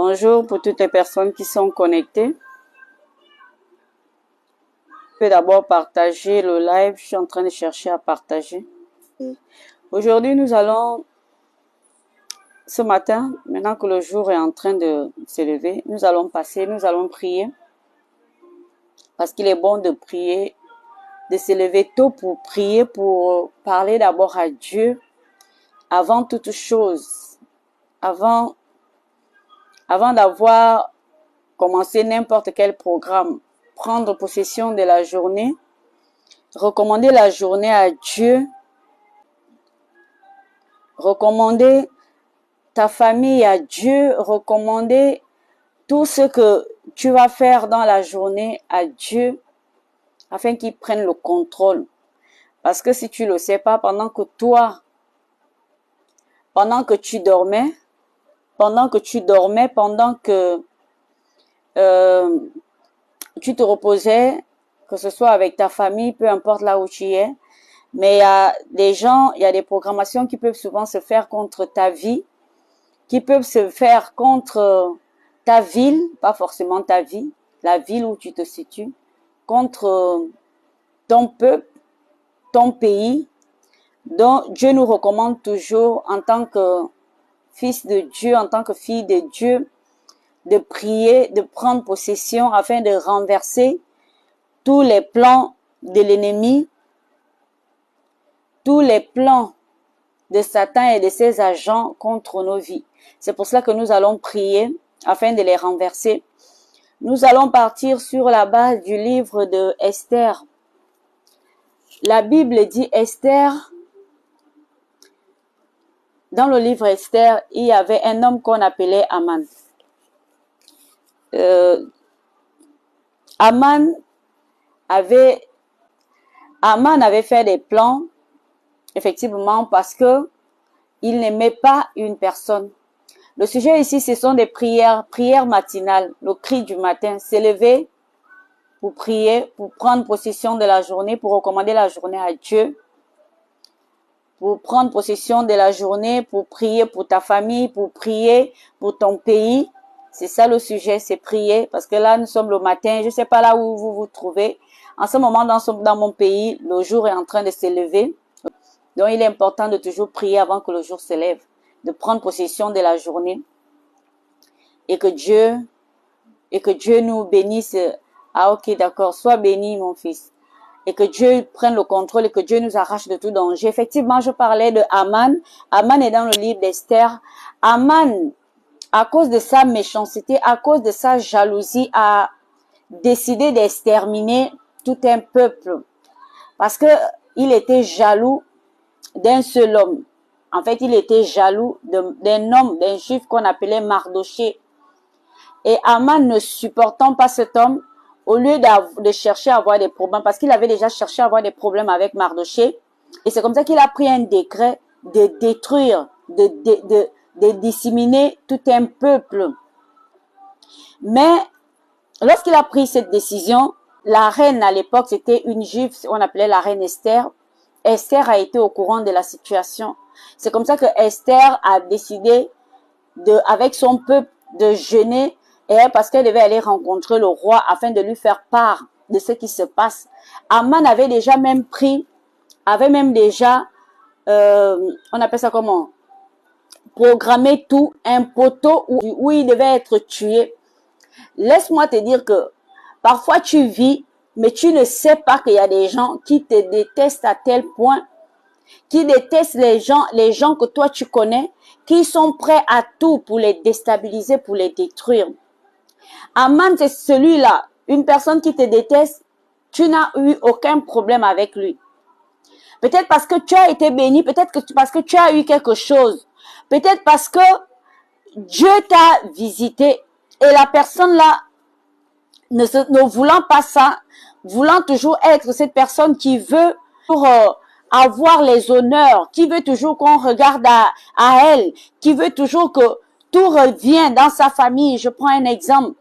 Bonjour pour toutes les personnes qui sont connectées. Je peux d'abord partager le live. Je suis en train de chercher à partager. Aujourd'hui, nous allons, ce matin, maintenant que le jour est en train de s'élever, nous allons prier. Parce qu'il est bon de prier, de se lever tôt pour prier, pour parler d'abord à Dieu avant toute chose, avant d'avoir commencé n'importe quel programme, prendre possession de la journée, recommander la journée à Dieu, recommander ta famille à Dieu, recommander tout ce que tu vas faire dans la journée à Dieu, afin qu'il prenne le contrôle. Parce que si tu le sais pas, pendant que tu dormais, pendant que tu te reposais, que ce soit avec ta famille, peu importe là où tu es, mais il y a des programmations qui peuvent souvent se faire contre ta vie, qui peuvent se faire contre ta ville, pas forcément ta vie, la ville où tu te situes, contre ton peuple, ton pays. Donc Dieu nous recommande toujours en tant que fils de Dieu, en tant que fille de Dieu, de prier, de prendre possession afin de renverser tous les plans de l'ennemi, tous les plans de Satan et de ses agents contre nos vies. C'est pour cela que nous allons prier afin de les renverser. Nous allons partir sur la base du livre de Esther. La Bible dit Esther. Dans le livre Esther, il y avait un homme qu'on appelait Aman. Aman avait fait des plans, effectivement, parce que il n'aimait pas une personne. Le sujet ici, ce sont des prières matinales, le cri du matin, s'élever pour prier, pour prendre possession de la journée, pour recommander la journée à Dieu, pour prendre possession de la journée, pour prier pour ta famille, pour prier pour ton pays. C'est ça le sujet, c'est prier, parce que là, nous sommes le matin, je ne sais pas là où vous vous trouvez. En ce moment, dans mon pays, le jour est en train de s'élever. Donc, il est important de toujours prier avant que le jour se lève, de prendre possession de la journée et que Dieu nous bénisse. Ah, ok, d'accord, sois béni, mon fils. Et que Dieu prenne le contrôle et que Dieu nous arrache de tout danger. Effectivement, je parlais de Aman. Aman est dans le livre d'Esther. Aman, à cause de sa méchanceté, à cause de sa jalousie, a décidé d'exterminer tout un peuple. Parce que il était jaloux d'un seul homme. En fait, il était jaloux d'un homme, d'un juif qu'on appelait Mardoché. Et Aman, ne supportant pas cet homme, au lieu de chercher à avoir des problèmes, parce qu'il avait déjà cherché à avoir des problèmes avec Mardoché, et c'est comme ça qu'il a pris un décret de détruire, de disséminer tout un peuple. Mais lorsqu'il a pris cette décision, la reine à l'époque, c'était une juive, on appelait la reine Esther. Esther a été au courant de la situation. C'est comme ça que Esther a décidé avec son peuple de jeûner, et parce qu'elle devait aller rencontrer le roi afin de lui faire part de ce qui se passe. Aman avait déjà, on appelle ça comment? Programmé tout, un poteau où il devait être tué. Laisse-moi te dire que parfois tu vis, mais tu ne sais pas qu'il y a des gens qui te détestent à tel point, qui détestent les gens que toi tu connais, qui sont prêts à tout pour les déstabiliser, pour les détruire. Aman, c'est celui-là, une personne qui te déteste, tu n'as eu aucun problème avec lui. Peut-être parce que tu as été béni, peut-être parce que tu as eu quelque chose, peut-être parce que Dieu t'a visité et la personne là, ne voulant pas ça, voulant toujours être cette personne qui veut pour avoir les honneurs, qui veut toujours qu'on regarde à elle, qui veut toujours que tout revienne dans sa famille. Je prends un exemple.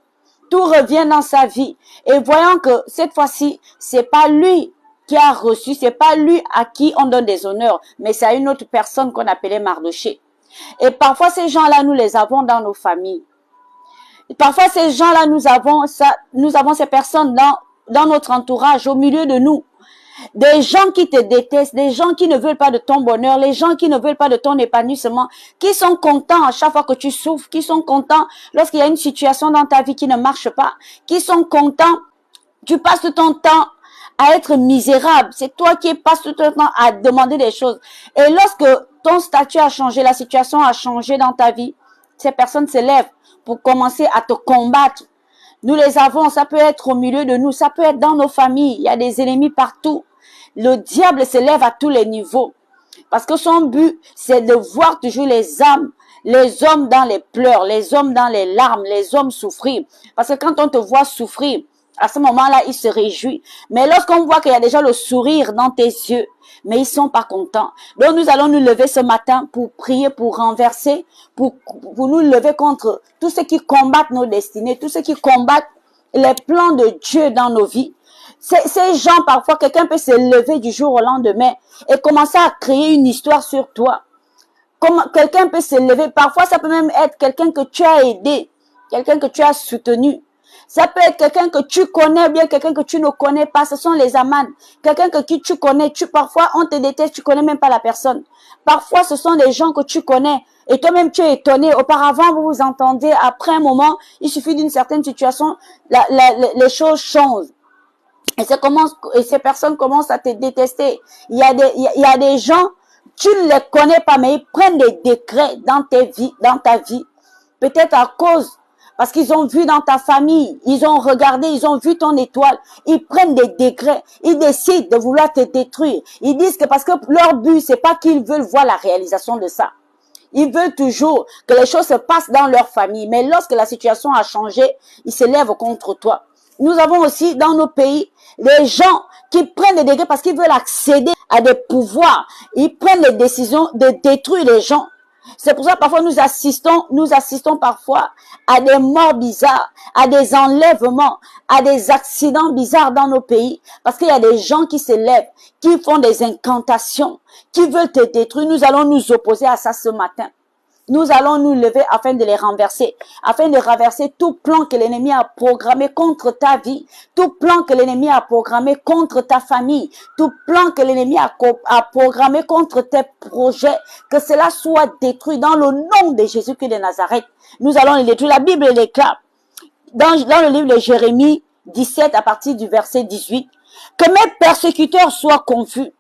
Tout revient dans sa vie. Et voyons que cette fois-ci, c'est pas lui qui a reçu, c'est pas lui à qui on donne des honneurs, mais c'est à une autre personne qu'on appelait Mardoché. Et parfois, ces gens-là, nous les avons dans nos familles. Parfois, ces gens-là, nous avons ces personnes dans notre entourage, au milieu de nous. Des gens qui te détestent, des gens qui ne veulent pas de ton bonheur, les gens qui ne veulent pas de ton épanouissement, qui sont contents à chaque fois que tu souffres, qui sont contents lorsqu'il y a une situation dans ta vie qui ne marche pas, qui sont contents, tu passes tout ton temps à être misérable. C'est toi qui passes tout ton temps à demander des choses. Et lorsque ton statut a changé, la situation a changé dans ta vie, ces personnes se lèvent pour commencer à te combattre. Nous les avons, ça peut être au milieu de nous, ça peut être dans nos familles, il y a des ennemis partout. Le diable se lève à tous les niveaux. Parce que son but, c'est de voir toujours les âmes, les hommes dans les pleurs, les hommes dans les larmes, les hommes souffrir. Parce que quand on te voit souffrir, à ce moment-là, il se réjouit. Mais lorsqu'on voit qu'il y a déjà le sourire dans tes yeux, mais ils sont pas contents. Donc nous allons nous lever ce matin pour prier, pour renverser, pour nous lever contre tous ceux qui combattent nos destinées, tous ceux qui combattent les plans de Dieu dans nos vies. Ces gens, parfois, quelqu'un peut se lever du jour au lendemain et commencer à créer une histoire sur toi. Quelqu'un peut se lever, parfois ça peut même être quelqu'un que tu as aidé, quelqu'un que tu as soutenu. Ça peut être quelqu'un que tu connais bien, quelqu'un que tu ne connais pas. Ce sont les amans. Quelqu'un que qui tu connais, parfois on te déteste, tu connais même pas la personne. Parfois ce sont des gens que tu connais et toi-même tu es étonné. Auparavant vous vous entendez, après un moment, il suffit d'une certaine situation, les choses changent. Et ces personnes commencent à te détester. Il y a des gens, tu ne les connais pas, mais ils prennent des décrets dans ta vie. Peut-être à cause, parce qu'ils ont vu dans ta famille, ils ont regardé, ils ont vu ton étoile. Ils prennent des décrets. Ils décident de vouloir te détruire. Ils disent que parce que leur but, c'est pas qu'ils veulent voir la réalisation de ça. Ils veulent toujours que les choses se passent dans leur famille. Mais lorsque la situation a changé, ils se lèvent contre toi. Nous avons aussi dans nos pays des gens qui prennent des décrets parce qu'ils veulent accéder à des pouvoirs. Ils prennent les décisions de détruire les gens. C'est pour ça que parfois nous assistons parfois à des morts bizarres, à des enlèvements, à des accidents bizarres dans nos pays. Parce qu'il y a des gens qui se lèvent, qui font des incantations, qui veulent te détruire. Nous allons nous opposer à ça ce matin. Nous allons nous lever afin de les renverser, afin de renverser tout plan que l'ennemi a programmé contre ta vie, tout plan que l'ennemi a programmé contre ta famille, tout plan que l'ennemi a programmé contre tes projets, que cela soit détruit dans le nom de Jésus-Christ de Nazareth. Nous allons les détruire. La Bible déclare, dans le livre de Jérémie 17, à partir du verset 18, que mes persécuteurs soient confus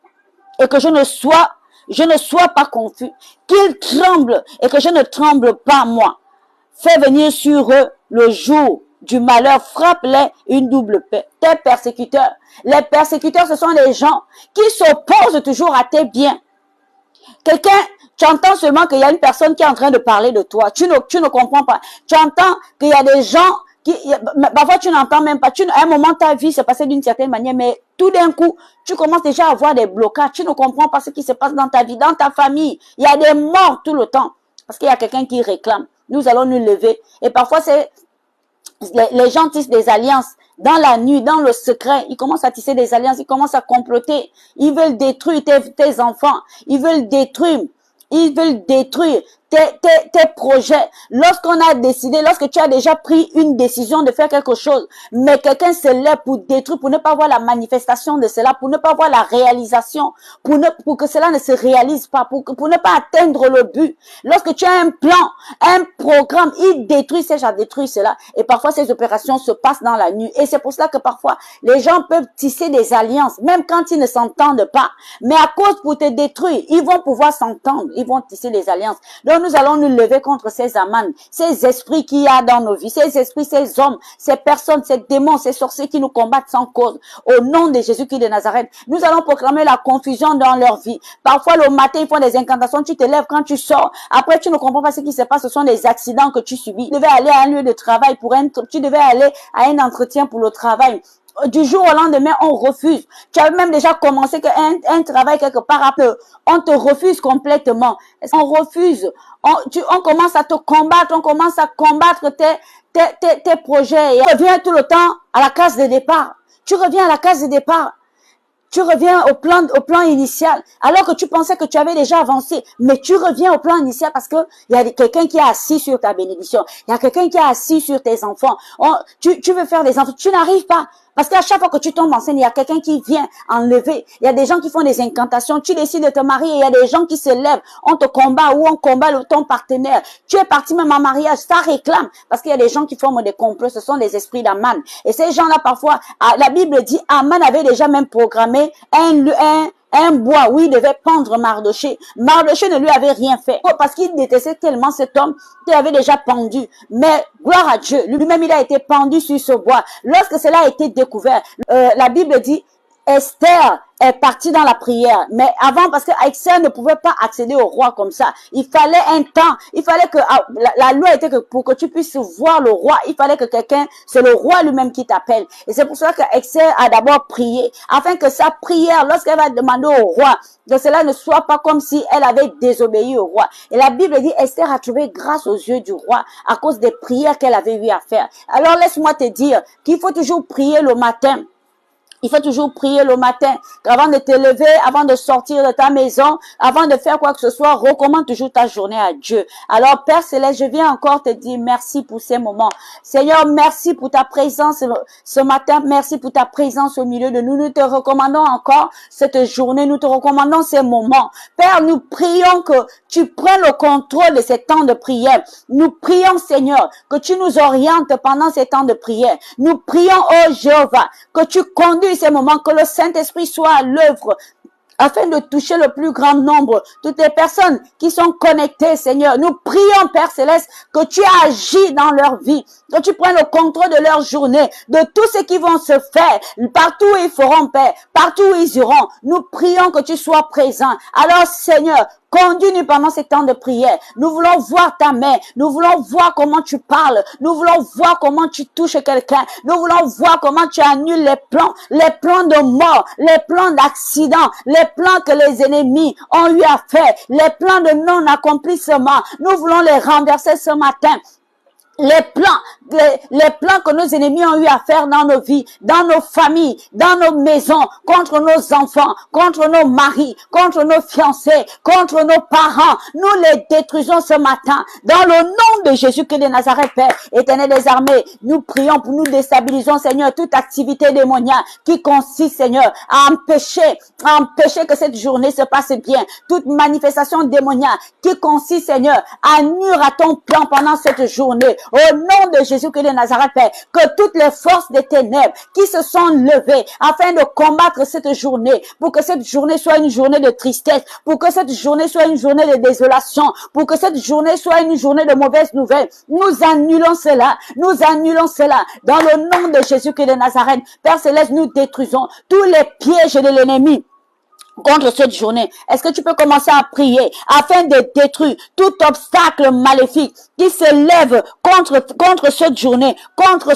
et que je ne sois pas confus, qu'ils tremblent et que je ne tremble pas moi. Fais venir sur eux le jour du malheur, frappe-les une double paix. Tes persécuteurs, les persécuteurs, ce sont les gens qui s'opposent toujours à tes biens. Tu entends seulement qu'il y a une personne qui est en train de parler de toi. Tu ne comprends pas. Tu entends qu'il y a des gens parfois tu n'entends même pas. À un moment, ta vie s'est passée d'une certaine manière, mais tout d'un coup, tu commences déjà à avoir des blocages. Tu ne comprends pas ce qui se passe dans ta vie, dans ta famille. Il y a des morts tout le temps. Parce qu'il y a quelqu'un qui réclame. Nous allons nous lever. Et parfois, les gens tissent des alliances. Dans la nuit, dans le secret, ils commencent à tisser des alliances. Ils commencent à comploter. Ils veulent détruire tes enfants. Ils veulent détruire tes projets. Lorsque tu as déjà pris une décision de faire quelque chose, mais quelqu'un se lève pour détruire, pour ne pas voir la manifestation de cela, pour ne pas voir la réalisation, pour que cela ne se réalise pas, pour ne pas atteindre le but. Lorsque tu as un plan, un programme, il détruit cela. Et parfois, ces opérations se passent dans la nuit. Et c'est pour cela que parfois, les gens peuvent tisser des alliances, même quand ils ne s'entendent pas. Mais à cause pour te détruire, ils vont pouvoir s'entendre. Ils vont tisser des alliances. Donc, nous allons nous lever contre ces amans, ces esprits qu'il y a dans nos vies, ces esprits, ces hommes, ces personnes, ces démons, ces sorciers qui nous combattent sans cause. Au nom de Jésus-Christ de Nazareth, nous allons proclamer la confusion dans leur vie. Parfois, le matin, ils font des incantations, tu te lèves quand tu sors. Après, tu ne comprends pas ce qui se passe, ce sont des accidents que tu subis. Tu devais aller à un lieu de travail tu devais aller à un entretien pour le travail. Du jour au lendemain, on refuse. Tu as même déjà commencé un travail quelque part, après, on te refuse complètement. On refuse. On commence à te combattre, on commence à combattre tes projets. Et tu reviens tout le temps à la case de départ. Tu reviens à la case de départ. tu reviens au plan initial, alors que tu pensais que tu avais déjà avancé, mais tu reviens au plan initial parce que il y a quelqu'un qui est assis sur ta bénédiction, il y a quelqu'un qui est assis sur tes enfants. Tu veux faire des enfants, tu n'arrives pas. Parce qu'à chaque fois que tu tombes enceinte, il y a quelqu'un qui vient enlever. Il y a des gens qui font des incantations. Tu décides de te marier, il y a des gens qui se lèvent. On te combat ou on combat ton partenaire. Tu es parti même en mariage, ça réclame. Parce qu'il y a des gens qui forment des complots. Ce sont des esprits d'Aman. Et ces gens-là, parfois, la Bible dit, Aman avait déjà même programmé un bois où il devait pendre Mardoché. Mardoché ne lui avait rien fait parce qu'il détestait tellement cet homme qu'il avait déjà pendu. Mais gloire à Dieu, lui-même il a été pendu sur ce bois. Lorsque cela a été découvert, la Bible dit Esther est partie dans la prière. Mais avant, parce que Esther ne pouvait pas accéder au roi comme ça. Il fallait un temps. Il fallait que, la loi était que pour que tu puisses voir le roi, il fallait que c'est le roi lui-même qui t'appelle. Et c'est pour cela que Esther a d'abord prié. Afin que sa prière, lorsqu'elle va demander au roi, que cela ne soit pas comme si elle avait désobéi au roi. Et la Bible dit, Esther a trouvé grâce aux yeux du roi à cause des prières qu'elle avait eu à faire. Alors laisse-moi te dire qu'il faut toujours prier le matin. Il faut toujours prier le matin. Avant de te lever, avant de sortir de ta maison, avant de faire quoi que ce soit, recommande toujours ta journée à Dieu. Alors, Père Céleste, je viens encore te dire merci pour ces moments. Seigneur, merci pour ta présence ce matin. Merci pour ta présence au milieu de nous. Nous te recommandons encore cette journée. Nous te recommandons ces moments. Père, nous prions que tu prennes le contrôle de ces temps de prière. Nous prions, Seigneur, que tu nous orientes pendant ces temps de prière. Nous prions, oh Jéhovah, que tu conduis ces moments, que le Saint-Esprit soit à l'œuvre afin de toucher le plus grand nombre, toutes les personnes qui sont connectées, Seigneur. Nous prions, Père Céleste, que tu agis dans leur vie, que tu prennes le contrôle de leur journée, de tout ce qui vont se faire, partout où ils feront paix, partout où ils iront. Nous prions que tu sois présent. Alors, Seigneur, conduis-nous pendant ces temps de prière. Nous voulons voir ta main. Nous voulons voir comment tu parles. Nous voulons voir comment tu touches quelqu'un. Nous voulons voir comment tu annules les plans de mort, les plans d'accident, les plans que les ennemis ont eu à faire, les plans de non-accomplissement. Nous voulons les renverser ce matin. Les plans que nos ennemis ont eu à faire dans nos vies, dans nos familles, dans nos maisons, contre nos enfants, contre nos maris, contre nos fiancés, contre nos parents, nous les détruisons ce matin. Dans le nom de Jésus-Christ de Nazareth, Père, Éternel des armées, nous prions pour nous déstabilisons, Seigneur, toute activité démoniaque qui consiste, Seigneur, à empêcher que cette journée se passe bien. Toute manifestation démoniaque qui consiste, Seigneur, à nuire à ton plan pendant cette journée. Au nom de Jésus-Christ de Nazareth, Père, que toutes les forces des ténèbres qui se sont levées afin de combattre cette journée, pour que cette journée soit une journée de tristesse, pour que cette journée soit une journée de désolation, pour que cette journée soit une journée de mauvaises nouvelles, nous annulons cela, dans le nom de Jésus-Christ de Nazareth. Père Céleste, nous détruisons tous les pièges de l'ennemi contre cette journée. Est-ce que tu peux commencer à prier afin de détruire tout obstacle maléfique qui se lève contre cette journée, contre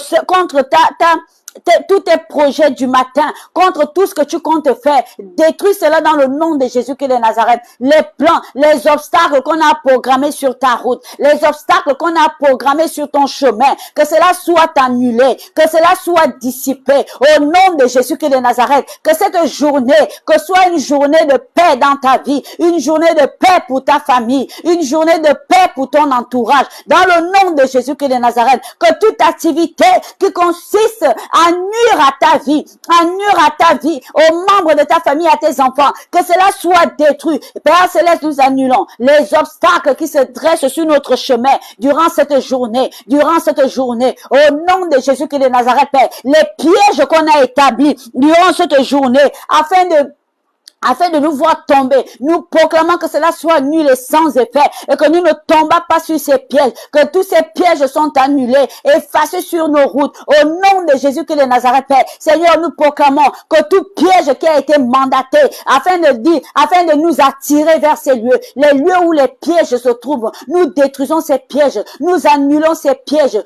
tous tes projets du matin, contre tout ce que tu comptes faire. Détruis cela dans le nom de Jésus-Christ de Nazareth. Les plans, les obstacles qu'on a programmés sur ta route, les obstacles qu'on a programmés sur ton chemin, que cela soit annulé, que cela soit dissipé. Au nom de Jésus-Christ de Nazareth, que cette journée, que soit une journée de paix dans ta vie, une journée de paix pour ta famille, une journée de paix pour ton entourage. Dans le nom de Jésus-Christ de Nazareth, que toute activité qui consiste à nuire à ta vie, aux membres de ta famille, à tes enfants, que cela soit détruit. Père Céleste, nous annulons les obstacles qui se dressent sur notre chemin durant cette journée. Au nom de Jésus-Christ de Nazareth, Père, les pièges qu'on a établis durant cette journée, afin de nous voir tomber, nous proclamons que cela soit nul et sans effet, et que nous ne tombons pas sur ces pièges, que tous ces pièges sont annulés, effacés sur nos routes. Au nom de Jésus-Christ de Nazareth, Père, Seigneur, nous proclamons que tout piège qui a été mandaté, afin de nous attirer vers ces lieux, les lieux où les pièges se trouvent, nous détruisons ces pièges, nous annulons ces pièges,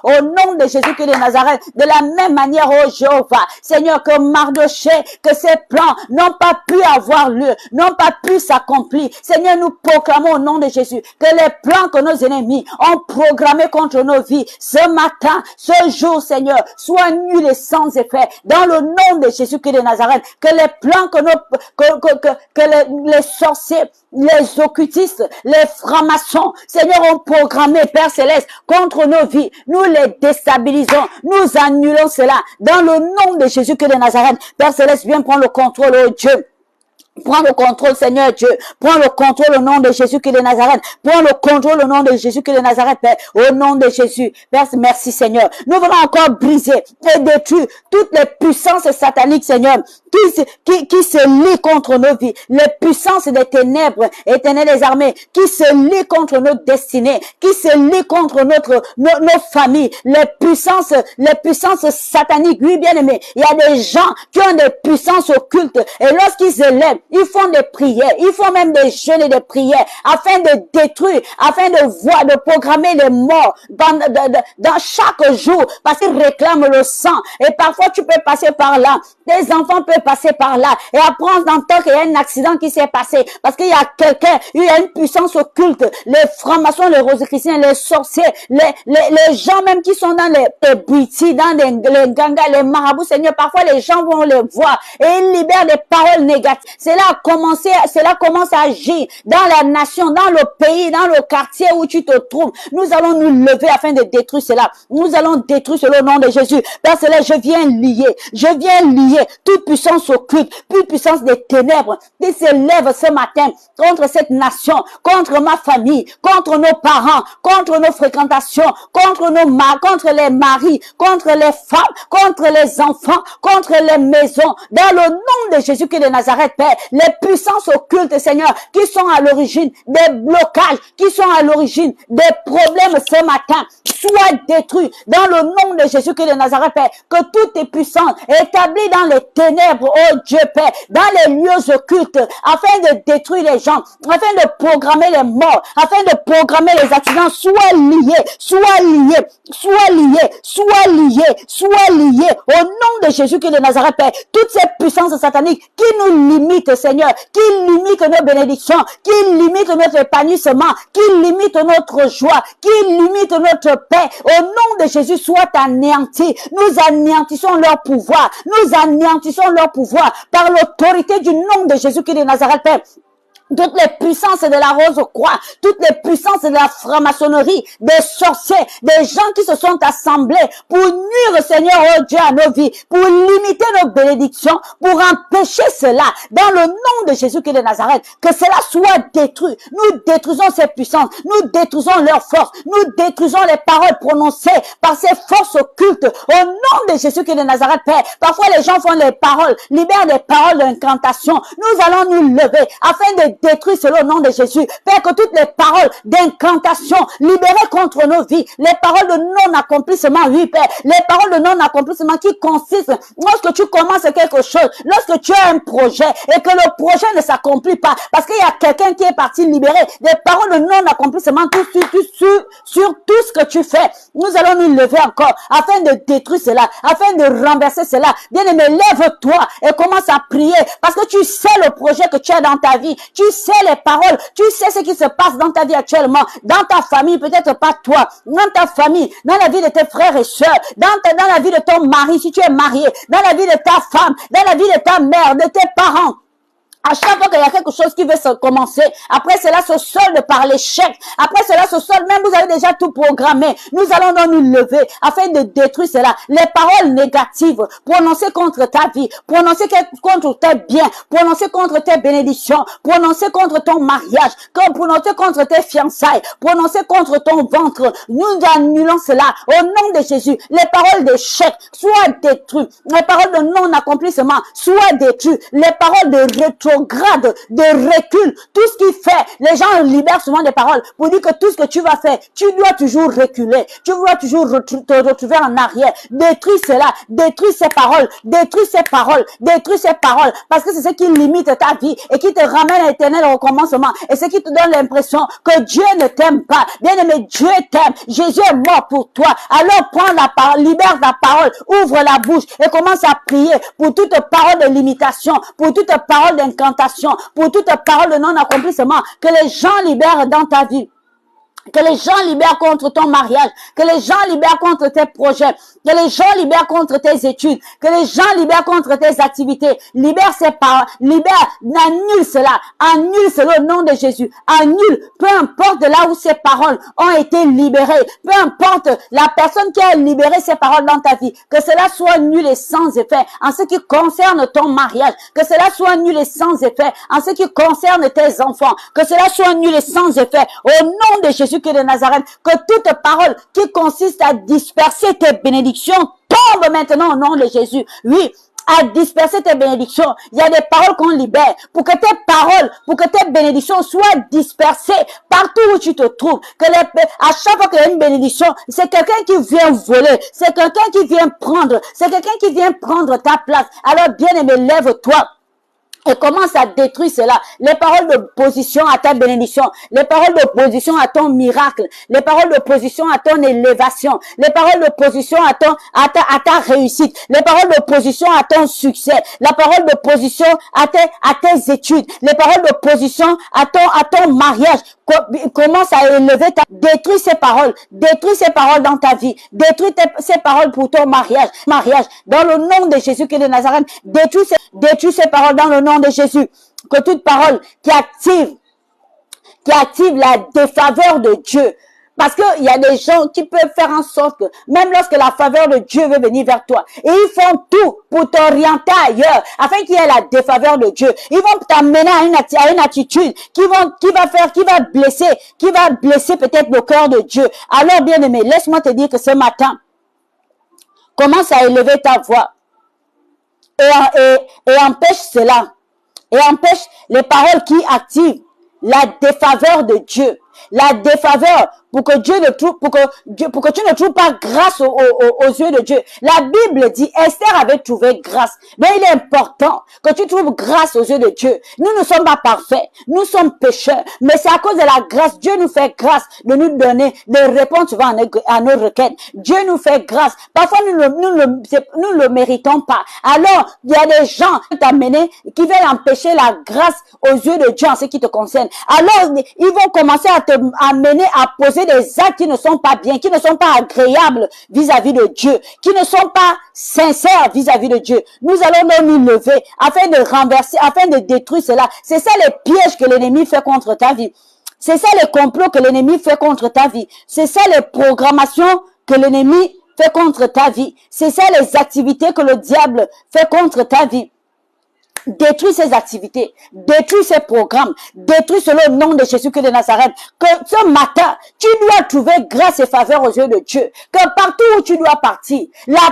au nom de Jésus-Christ de Nazareth. De la même manière, oh Jéhovah, Seigneur, que que Mardoché, que ses plans n'ont pas pu avoir lieu, n'ont pas pu s'accomplir. Seigneur, nous proclamons au nom de Jésus que les plans que nos ennemis ont programmés contre nos vies, ce matin, ce jour, Seigneur, soient nuls et sans effet. Dans le nom de Jésus-Christ de Nazareth, que les plans que les sorciers, les occultistes, les francs-maçons, Seigneur, ont programmé, Père Céleste, contre nos vies, nous les déstabilisons, nous annulons cela. Dans le nom de Jésus-Christ de Nazareth, Père Céleste, viens prendre le contrôle, oh Dieu. Prends le contrôle, Seigneur Dieu. Prends le contrôle au nom de Jésus-Christ de Nazareth. Prends le contrôle au nom de Jésus-Christ de Nazareth, Père. Au nom de Jésus. Père, merci, Seigneur. Nous voulons encore briser et détruire toutes les puissances sataniques, Seigneur, qui se lient contre nos vies. Les puissances des ténèbres, éternelles des armées, qui se lient contre notre destinée, qui se lient contre nos familles. Les puissances sataniques. Oui, bien aimé. Il y a des gens qui ont des puissances occultes. Et lorsqu'ils se lèvent, ils font des prières, ils font même des jeûnes et des prières afin de détruire, afin de programmer les morts dans chaque jour, parce qu'ils réclament le sang. Et parfois tu peux passer par là, tes enfants peuvent passer par là et apprendre d'entendre qu'il y a un accident qui s'est passé parce qu'il y a quelqu'un, il y a une puissance occulte. Les francs-maçons, les rosicruciens, les sorciers, les gens même qui sont dans les boutis, dans les gangas, les marabouts, Seigneur, parfois les gens vont les voir et ils libèrent des paroles négatives. Cela commence à agir dans la nation, dans le pays, dans le quartier où tu te trouves. Nous allons nous lever afin de détruire cela. Nous allons détruire cela au nom de Jésus. Père Céleste, je viens lier toute puissance occulte, toute puissance des ténèbres qui se lève ce matin contre cette nation, contre ma famille, contre nos parents, contre nos fréquentations, contre les maris, contre les femmes, contre les enfants, contre les maisons. Dans le nom de Jésus-Christ de Nazareth, Père, les puissances occultes, Seigneur, qui sont à l'origine des blocages, qui sont à l'origine des problèmes ce matin, soient détruits dans le nom de Jésus-Christ de Nazareth, Père, que toutes tes puissances établies dans les ténèbres, oh Dieu, Père, dans les lieux occultes, afin de détruire les gens, afin de programmer les morts, afin de programmer les accidents, soient liés au nom de Jésus-Christ de Nazareth, Père, toutes ces puissances sataniques qui nous limitent, Seigneur, qui limitent nos bénédictions, qui limitent notre épanouissement, qui limitent notre joie, qui limitent notre paix, au nom de Jésus, soit anéantis. Nous anéantissons leur pouvoir. Nous anéantissons leur pouvoir par l'autorité du nom de Jésus-Christ de Nazareth, Père. Toutes les puissances de la rose-croix, toutes les puissances de la franc-maçonnerie, des sorciers, des gens qui se sont assemblés pour nuire, Seigneur, oh Dieu, à nos vies, pour limiter nos bénédictions, pour empêcher cela, dans le nom de Jésus-Christ de Nazareth, que cela soit détruit. Nous détruisons ces puissances, nous détruisons leurs forces, nous détruisons les paroles prononcées par ces forces occultes, au nom de Jésus-Christ de Nazareth, Père. Parfois, les gens font les paroles, libèrent des paroles d'incantation. Nous allons nous lever afin de détruire cela au nom de Jésus. Père, que toutes les paroles d'incantation libérées contre nos vies, les paroles de non-accomplissement, oui, Père, les paroles de non-accomplissement qui consistent lorsque tu commences quelque chose, lorsque tu as un projet et que le projet ne s'accomplit pas, parce qu'il y a quelqu'un qui est parti libérer des paroles de non-accomplissement sur tout ce que tu fais. Nous allons nous lever encore afin de détruire cela, afin de renverser cela. Bien-aimé, lève-toi et commence à prier parce que tu sais le projet que tu as dans ta vie. Tu sais les paroles, tu sais ce qui se passe dans ta vie actuellement, dans ta famille, peut-être pas toi, dans ta famille, dans la vie de tes frères et sœurs, dans la vie de ton mari, si tu es marié, dans la vie de ta femme, dans la vie de ta mère, de tes parents. À chaque fois qu'il y a quelque chose qui veut se commencer, après cela se solde par l'échec. Après cela se solde, même vous avez déjà tout programmé. Nous allons donc nous lever afin de détruire cela. Les paroles négatives prononcées contre ta vie, prononcées contre tes biens, prononcées contre tes bénédictions, prononcées contre ton mariage, prononcées contre tes fiançailles, prononcées contre ton ventre. Nous annulons cela au nom de Jésus. Les paroles d'échec soient détruites. Les paroles de non-accomplissement soient détruites. Les paroles de rétro rétrograde, de recul, tout ce qui fait, les gens libèrent souvent des paroles pour dire que tout ce que tu vas faire, tu dois toujours reculer, tu dois toujours te retrouver en arrière. Détruis cela, détruis ces paroles, détruis ces paroles, détruis ces paroles, parce que c'est ce qui limite ta vie et qui te ramène à l'éternel recommencement et ce qui te donne l'impression que Dieu ne t'aime pas. Bien-aimé, Dieu t'aime. Jésus est mort pour toi. Alors prends la parole, libère ta parole, ouvre la bouche et commence à prier pour toute parole de limitation, pour toute parole d'incantation, pour toute parole de non-accomplissement, que les gens libèrent dans ta vie. Que les gens libèrent contre ton mariage, que les gens libèrent contre tes projets, que les gens libèrent contre tes études, que les gens libèrent contre tes activités. Libère ces paroles, annule cela au nom de Jésus. Annule, peu importe de là où ces paroles ont été libérées, peu importe la personne qui a libéré ces paroles dans ta vie, que cela soit nul et sans effet en ce qui concerne ton mariage, que cela soit nul et sans effet en ce qui concerne tes enfants, que cela soit nul et sans effet au nom de Jésus Christ de Nazareth, que toute parole qui consiste à disperser tes bénédictions tombe maintenant au nom de Jésus. Oui, à disperser tes bénédictions. Il y a des paroles qu'on libère pour que tes paroles, pour que tes bénédictions soient dispersées partout où tu te trouves. À chaque fois qu'il y a une bénédiction, c'est quelqu'un qui vient voler, c'est quelqu'un qui vient prendre, c'est quelqu'un qui vient prendre ta place. Alors bien-aimé, lève-toi et commence à détruire cela. Les paroles d'opposition à ta bénédiction, les paroles d'opposition à ton miracle, les paroles d'opposition à ton élévation, les paroles d'opposition à ta réussite, les paroles d'opposition à ton succès, la parole d'opposition à tes études, les paroles d'opposition à ton mariage. Commence à élever détruis ces paroles dans ta vie, détruis ces paroles pour ton mariage, dans le nom de Jésus Christ de Nazareth, détruis ces paroles dans le nom de Jésus, que toute parole qui active la défaveur de Dieu. Parce qu'il y a des gens qui peuvent faire en sorte que, même lorsque la faveur de Dieu veut venir vers toi, et ils font tout pour t'orienter ailleurs, afin qu'il y ait la défaveur de Dieu. Ils vont t'amener à une attitude qui va blesser peut-être le cœur de Dieu. Alors, bien-aimé, laisse-moi te dire que ce matin, commence à élever ta voix et empêche cela. Et empêche les paroles qui activent la défaveur de Dieu. La défaveur pour que tu ne trouves pas grâce aux yeux de Dieu. La Bible dit, Esther avait trouvé grâce. Mais il est important que tu trouves grâce aux yeux de Dieu. Nous ne sommes pas parfaits. Nous sommes pécheurs. Mais c'est à cause de la grâce. Dieu nous fait grâce de nous donner, de répondre souvent à nos requêtes. Dieu nous fait grâce. Parfois, nous ne le méritons pas. Alors, il y a des gens qui veulent empêcher la grâce aux yeux de Dieu en ce qui te concerne. Alors, ils vont commencer à te amener à poser des actes qui ne sont pas bien, qui ne sont pas agréables vis-à-vis de Dieu, qui ne sont pas sincères vis-à-vis de Dieu. Nous allons nous lever afin de renverser, afin de détruire cela. C'est ça les pièges que l'ennemi fait contre ta vie. C'est ça les complots que l'ennemi fait contre ta vie. C'est ça les programmations que l'ennemi fait contre ta vie. C'est ça les activités que le diable fait contre ta vie. Détruis ces activités, détruis ces programmes, détruis selon le nom de Jésus-Christ de Nazareth. Que ce matin, tu dois trouver grâce et faveur aux yeux de Dieu. Que partout où tu dois partir,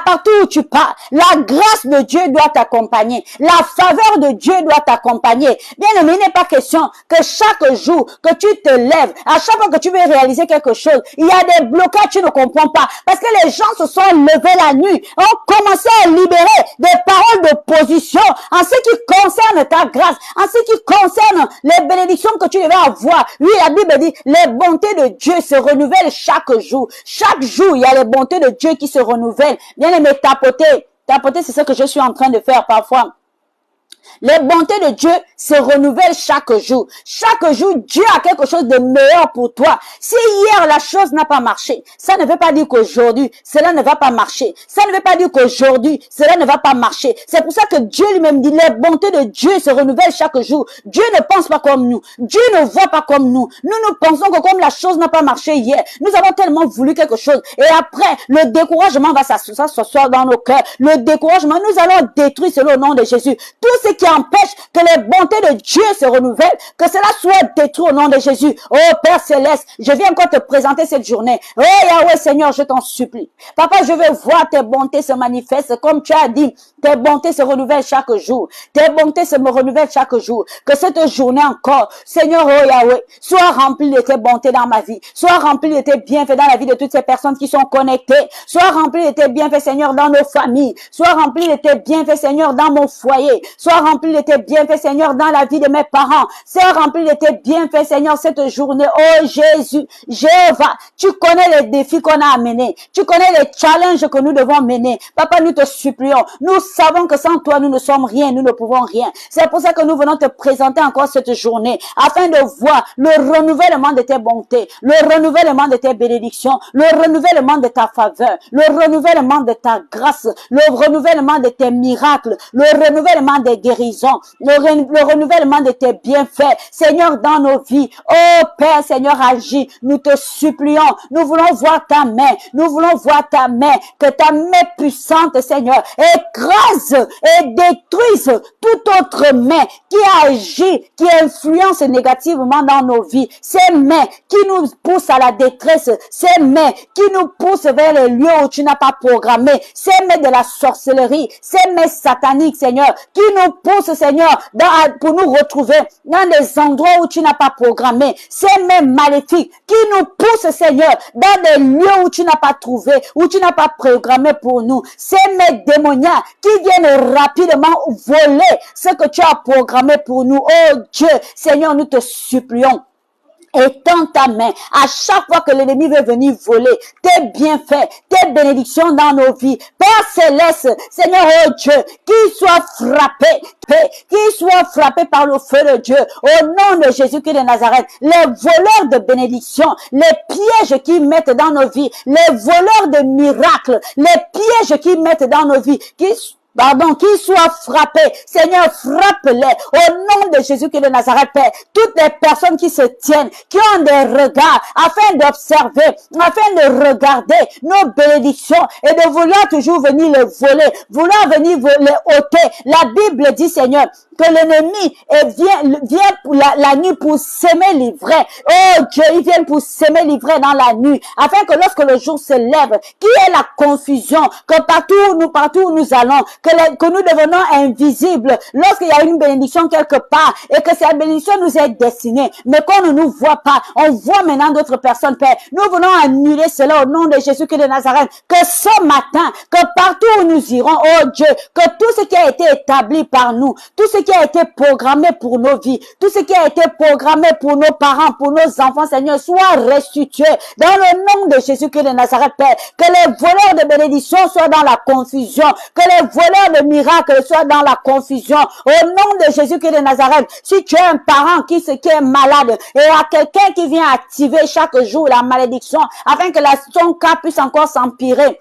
partout où tu pars, la grâce de Dieu doit t'accompagner. La faveur de Dieu doit t'accompagner. Bien aimé, il n'est pas question que chaque jour que tu te lèves, à chaque fois que tu veux réaliser quelque chose, il y a des blocages, tu ne comprends pas. Parce que les gens se sont levés la nuit, ont commencé à libérer des paroles d'opposition en ce qui concerne ta grâce, en ce qui concerne les bénédictions que tu devais avoir. Oui, la Bible dit, les bontés de Dieu se renouvellent chaque jour. Chaque jour, il y a les bontés de Dieu qui se renouvellent. Bien aimé, tapoter, c'est ce que je suis en train de faire parfois. Les bontés de Dieu se renouvellent chaque jour. Chaque jour, Dieu a quelque chose de meilleur pour toi. Si hier la chose n'a pas marché, ça ne veut pas dire qu'aujourd'hui, cela ne va pas marcher. Ça ne veut pas dire qu'aujourd'hui, cela ne va pas marcher. C'est pour ça que Dieu lui-même dit, les bontés de Dieu se renouvellent chaque jour. Dieu ne pense pas comme nous. Dieu ne voit pas comme nous. Nous pensons que comme la chose n'a pas marché hier, nous avons tellement voulu quelque chose. Et après, le découragement va s'asseoir dans nos cœurs. Le découragement, nous allons détruire selon le nom de Jésus. Tous ce qui empêche que les bontés de Dieu se renouvellent, que cela soit détruit au nom de Jésus. Oh Père Céleste, je viens encore te présenter cette journée. Oh Yahweh Seigneur, je t'en supplie. Papa, je veux voir tes bontés se manifester comme tu as dit. Tes bontés se renouvellent chaque jour. Tes bontés se renouvellent chaque jour. Que cette journée encore, Seigneur, oh Yahweh, soit remplie de tes bontés dans ma vie. Soit remplie de tes bienfaits dans la vie de toutes ces personnes qui sont connectées. Soit remplie de tes bienfaits, Seigneur, dans nos familles. Soit remplie de tes bienfaits, Seigneur, dans mon foyer. Sois rempli de tes bienfaits, Seigneur, dans la vie de mes parents. Sois rempli de tes bienfaits, Seigneur, cette journée. Oh Jésus, Jéhovah, tu connais les défis qu'on a à mener. Tu connais les challenges que nous devons mener. Papa, nous te supplions. Nous savons que sans toi, nous ne sommes rien, nous ne pouvons rien. C'est pour ça que nous venons te présenter encore cette journée, afin de voir le renouvellement de tes bontés, le renouvellement de tes bénédictions, le renouvellement de ta faveur, le renouvellement de ta grâce, le renouvellement de tes miracles, le renouvellement des guérisons, le renouvellement de tes bienfaits, Seigneur, dans nos vies. Oh Père, Seigneur, agis. Nous te supplions. Nous voulons voir ta main. Nous voulons voir ta main. Que ta main puissante, Seigneur, écrase et détruise toute autre main qui agit, qui influence négativement dans nos vies. Ces mains qui nous poussent à la détresse. Ces mains qui nous poussent vers les lieux où tu n'as pas programmé. Ces mains de la sorcellerie. Ces mains sataniques, Seigneur, qui nous poussent, Seigneur, pour nous retrouver dans des endroits où tu n'as pas programmé. Ces mains maléfiques qui nous poussent, Seigneur, dans des lieux où tu n'as pas trouvé, où tu n'as pas programmé pour nous. Ces mains démoniaques qui viennent rapidement voler ce que tu as programmé pour nous. Oh Dieu, Seigneur, nous te supplions. Étends ta main à chaque fois que l'ennemi veut venir voler tes bienfaits, tes bénédictions dans nos vies. Père Céleste, Seigneur, oh Dieu, qu'il soit frappé par le feu de Dieu, au nom de Jésus-Christ de Nazareth. Les voleurs de bénédictions, les pièges qu'ils mettent dans nos vies, les voleurs de miracles, les pièges qu'ils mettent dans nos vies, qu'ils soient frappés. Seigneur, frappe-les. Au nom de Jésus-Christ de Nazareth, Père. Toutes les personnes qui se tiennent, qui ont des regards, afin d'observer, afin de regarder nos bénédictions et de vouloir toujours venir les voler, vouloir venir les ôter. La Bible dit, Seigneur, que l'ennemi vient pour la nuit pour s'aimer livrer. Oh Dieu, il vient pour s'aimer livrer dans la nuit, afin que lorsque le jour se lève, qu'il y ait la confusion, que partout où nous allons, que nous devenons invisibles lorsqu'il y a une bénédiction quelque part et que cette bénédiction nous est destinée, mais qu'on ne nous voit pas. On voit maintenant d'autres personnes, Père. Nous venons annuler cela au nom de Jésus-Christ de Nazareth, que ce matin, que partout où nous irons, oh Dieu, que tout ce qui a été établi par nous, tout ce qui a été programmé pour nos vies, tout ce qui a été programmé pour nos parents, pour nos enfants, Seigneur, soit restitué dans le nom de Jésus-Christ de Nazareth, Père. Que les voleurs de bénédiction soient dans la confusion, que les voleurs de miracles soient dans la confusion. Au nom de Jésus-Christ de Nazareth, si tu es un parent qui est malade et à quelqu'un qui vient activer chaque jour la malédiction afin que son cas puisse encore s'empirer,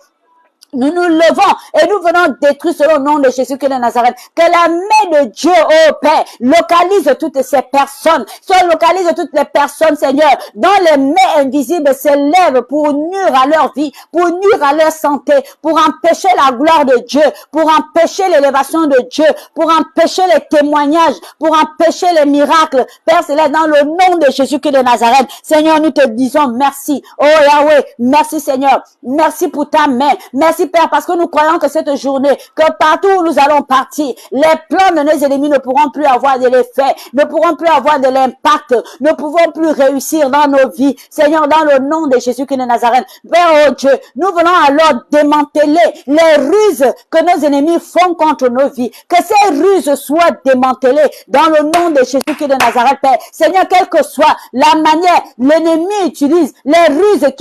nous nous levons et nous venons détruire selon le nom de Jésus-Christ de Nazareth. Que la main de Dieu, oh Père, localise toutes ces personnes. Localise toutes les personnes, Seigneur, dont les mains invisibles se lèvent pour nuire à leur vie, pour nuire à leur santé, pour empêcher la gloire de Dieu, pour empêcher l'élévation de Dieu, pour empêcher les témoignages, pour empêcher les miracles. Père Céleste, dans le nom de Jésus-Christ de Nazareth, Seigneur, nous te disons merci. Oh Yahweh, merci Seigneur. Merci pour ta main. Merci Père, parce que nous croyons que cette journée, que partout où nous allons partir, les plans de nos ennemis ne pourront plus avoir de l'effet, ne pourront plus avoir de l'impact, ne pouvons plus réussir dans nos vies. Seigneur, dans le nom de Jésus-Christ de Nazareth, Père, oh Dieu, nous venons alors démanteler les ruses que nos ennemis font contre nos vies. Que ces ruses soient démantelées dans le nom de Jésus-Christ de Nazareth, Père. Seigneur, quelle que soit la manière, l'ennemi utilise les ruses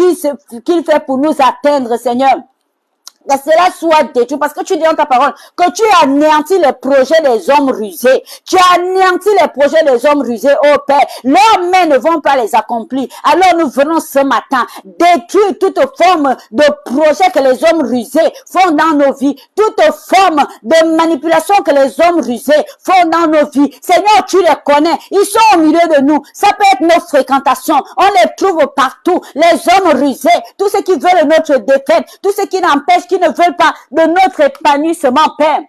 qu'il fait pour nous atteindre, Seigneur. Que cela soit détruit, parce que tu dis dans ta parole que tu as anéanti les projets des hommes rusés. Tu as anéanti les projets des hommes rusés, oh Père. Leurs mains ne vont pas les accomplir. Alors nous venons ce matin détruire toute forme de projet que les hommes rusés font dans nos vies, toute forme de manipulation que les hommes rusés font dans nos vies. Seigneur, tu les connais. Ils sont au milieu de nous. Ça peut être nos fréquentations. On les trouve partout. Les hommes rusés, tous ceux qui veulent notre défaite, tous ceux qui n'empêchent, qui ne veulent pas de notre épanouissement, Père.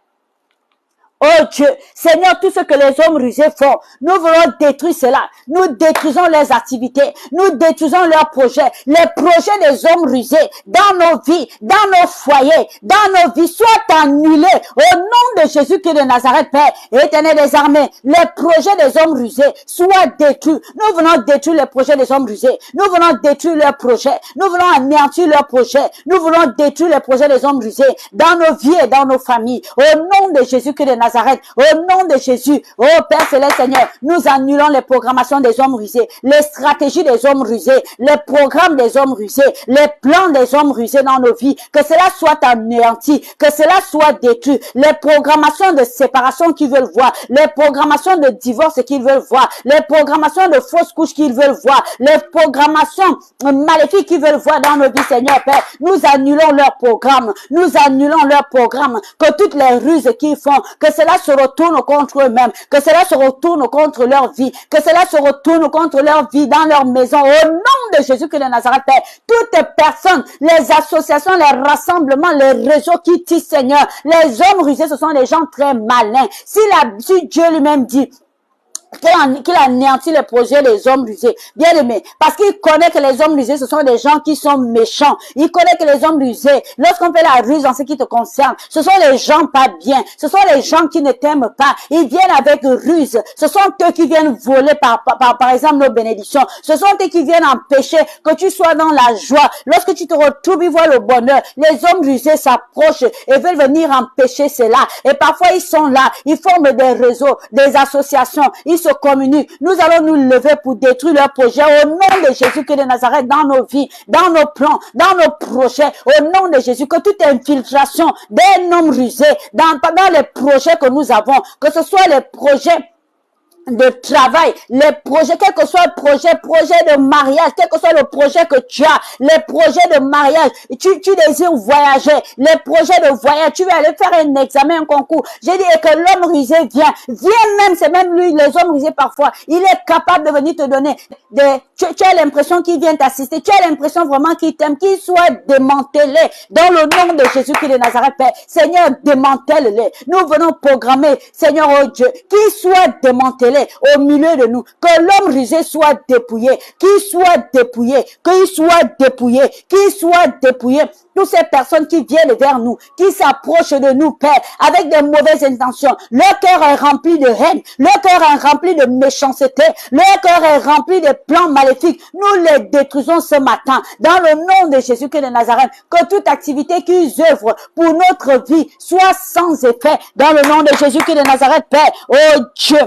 Oh Dieu, Seigneur, tout ce que les hommes rusés font, nous voulons détruire cela. Nous détruisons leurs activités, nous détruisons leurs projets, les projets des hommes rusés dans nos vies, dans nos foyers, dans nos vies, soient annulés au nom de Jésus-Christ de Nazareth, Père, Éternel des armées. Les projets des hommes rusés soient détruits. Nous venons détruire les projets des hommes rusés. Nous venons détruire leurs projets. Nous voulons anéantir leurs projets. Nous voulons détruire les projets des hommes rusés dans nos vies et dans nos familles. Au nom de Jésus-Christ de Nazareth, au nom de Jésus, oh Père Céleste Seigneur, nous annulons les programmations des hommes rusés, les stratégies des hommes rusés, les programmes des hommes rusés, les plans des hommes rusés dans nos vies, que cela soit anéanti, que cela soit détruit, les programmations de séparation qu'ils veulent voir, les programmations de divorce qu'ils veulent voir, les programmations de fausses couches qu'ils veulent voir, les programmations maléfiques qu'ils veulent voir dans nos vies, Seigneur Père, nous annulons leurs programmes, nous annulons leurs programmes, que toutes les ruses qu'ils font, que cela se retourne contre eux-mêmes, que cela se retourne contre leur vie, que cela se retourne contre leur vie dans leur maison, au nom de Jésus-Christ de Nazareth, Père. Toutes personnes, les associations, les rassemblements, les réseaux qui tissent, Seigneur, les hommes rusés, ce sont des gens très malins. Si Dieu lui-même dit qu'il anéantit les projets des hommes rusés, bien aimé, parce qu'il connaît que les hommes rusés, ce sont des gens qui sont méchants. Il connaît que les hommes rusés, lorsqu'on fait la ruse en ce qui te concerne, ce sont les gens pas bien, ce sont les gens qui ne t'aiment pas. Ils viennent avec ruse. Ce sont eux qui viennent voler par exemple nos bénédictions. Ce sont eux qui viennent empêcher que tu sois dans la joie. Lorsque tu te retrouves, ils voient le bonheur. Les hommes rusés s'approchent et veulent venir empêcher cela. Et parfois ils sont là, ils forment des réseaux, des associations, ils se communiquent. Nous allons nous lever pour détruire leurs projets au nom de Jésus-Christ de Nazareth, dans nos vies, dans nos plans, dans nos projets, au nom de Jésus, que toute infiltration d'un homme rusé dans les projets que nous avons, que ce soit les projets de travail, les projets, quel que soit le projet de mariage, quel que soit le projet que tu as, les projets de mariage, tu désires voyager, les projets de voyage, tu veux aller faire un examen, un concours. J'ai dit que l'homme rusé vient même, c'est même lui, les hommes rusés parfois, il est capable de venir te donner tu as l'impression qu'il vient t'assister, tu as l'impression vraiment qu'il t'aime, qu'il soit démantelé dans le nom de Jésus-Christ de Nazareth, Père. Seigneur, démantèle-les. Nous venons programmer, Seigneur, oh Dieu, qu'il soit démantelé au milieu de nous, que l'homme rusé soit dépouillé, qu'il soit dépouillé, qu'il soit dépouillé, qu'il soit dépouillé. Toutes ces personnes qui viennent vers nous, qui s'approchent de nous, Père, avec de mauvaises intentions, leur cœur est rempli de haine, leur cœur est rempli de méchanceté, leur cœur est rempli de plans maléfiques. Nous les détruisons ce matin, dans le nom de Jésus-Christ de Nazareth, que toute activité qu'ils œuvrent pour notre vie soit sans effet, dans le nom de Jésus-Christ de Nazareth, Père. Oh Dieu,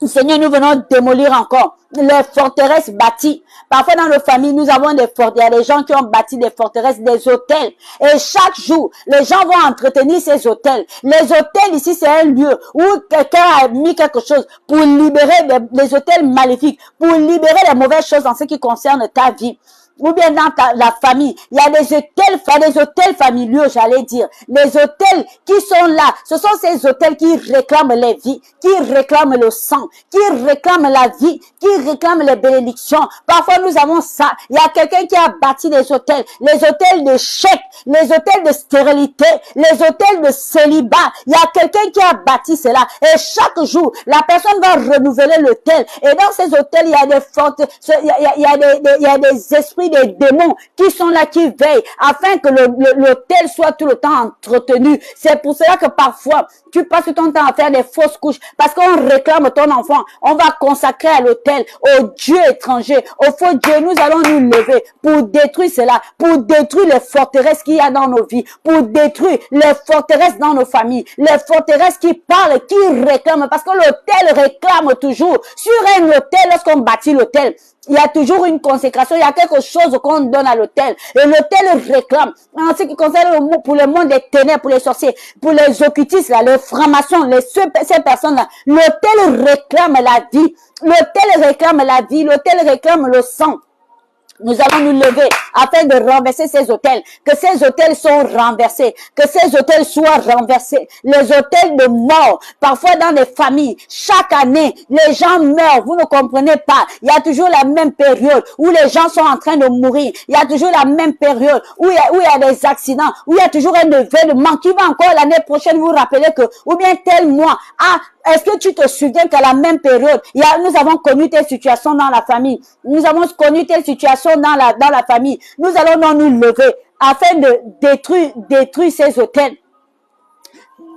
Seigneur, nous venons démolir encore les forteresses bâties. Parfois dans nos familles, nous avons des forteresses. Il y a des gens qui ont bâti des forteresses, des hôtels. Et chaque jour, les gens vont entretenir ces hôtels. Les hôtels ici, c'est un lieu où quelqu'un a mis quelque chose pour libérer des hôtels maléfiques, pour libérer les mauvaises choses en ce qui concerne ta vie. Ou bien dans la famille, il y a des hôtels familiaux, j'allais dire. Les hôtels qui sont là, ce sont ces hôtels qui réclament les vies, qui réclament le sang, qui réclament la vie, qui réclament les bénédictions. Parfois, nous avons ça. Il y a quelqu'un qui a bâti des hôtels, les hôtels de chèques, les hôtels de stérilité, les hôtels de célibat. Il y a quelqu'un qui a bâti cela. Et chaque jour, la personne va renouveler l'hôtel. Et dans ces hôtels, il y a des fortes, il y a des esprits, des démons qui sont là, qui veillent afin que l'hôtel soit tout le temps entretenu. C'est pour cela que parfois tu passes ton temps à faire des fausses couches parce qu'on réclame ton enfant. On va consacrer à l'hôtel, au Dieu étranger, au faux Dieu. Nous allons nous lever pour détruire cela, pour détruire les forteresses qu'il y a dans nos vies, pour détruire les forteresses dans nos familles, les forteresses qui parlent, qui réclament, parce que l'hôtel réclame toujours. Sur un hôtel, lorsqu'on bâtit l'hôtel, il y a toujours une consécration, il y a quelque chose qu'on donne à l'hôtel. Et l'hôtel réclame. En ce qui concerne pour le monde des ténèbres, pour les sorciers, pour les occultistes, là, les francs-maçons, ces personnes-là, l'hôtel réclame la vie. L'hôtel réclame la vie, l'hôtel réclame le sang. Nous allons nous lever afin de renverser ces autels. Que ces autels soient renversés. Que ces autels soient renversés. Les autels de mort. Parfois dans les familles, chaque année, les gens meurent. Vous ne comprenez pas. Il y a toujours la même période où les gens sont en train de mourir. Il y a toujours la même période où il y a des accidents. Où il y a toujours un événement qui va encore l'année prochaine vous rappeler que, ou bien tel mois, est-ce que tu te souviens qu'à la même période, nous avons connu telle situation dans la famille. Nous avons connu telle situation dans la famille. Nous allons donc nous lever afin de détruire ces autels.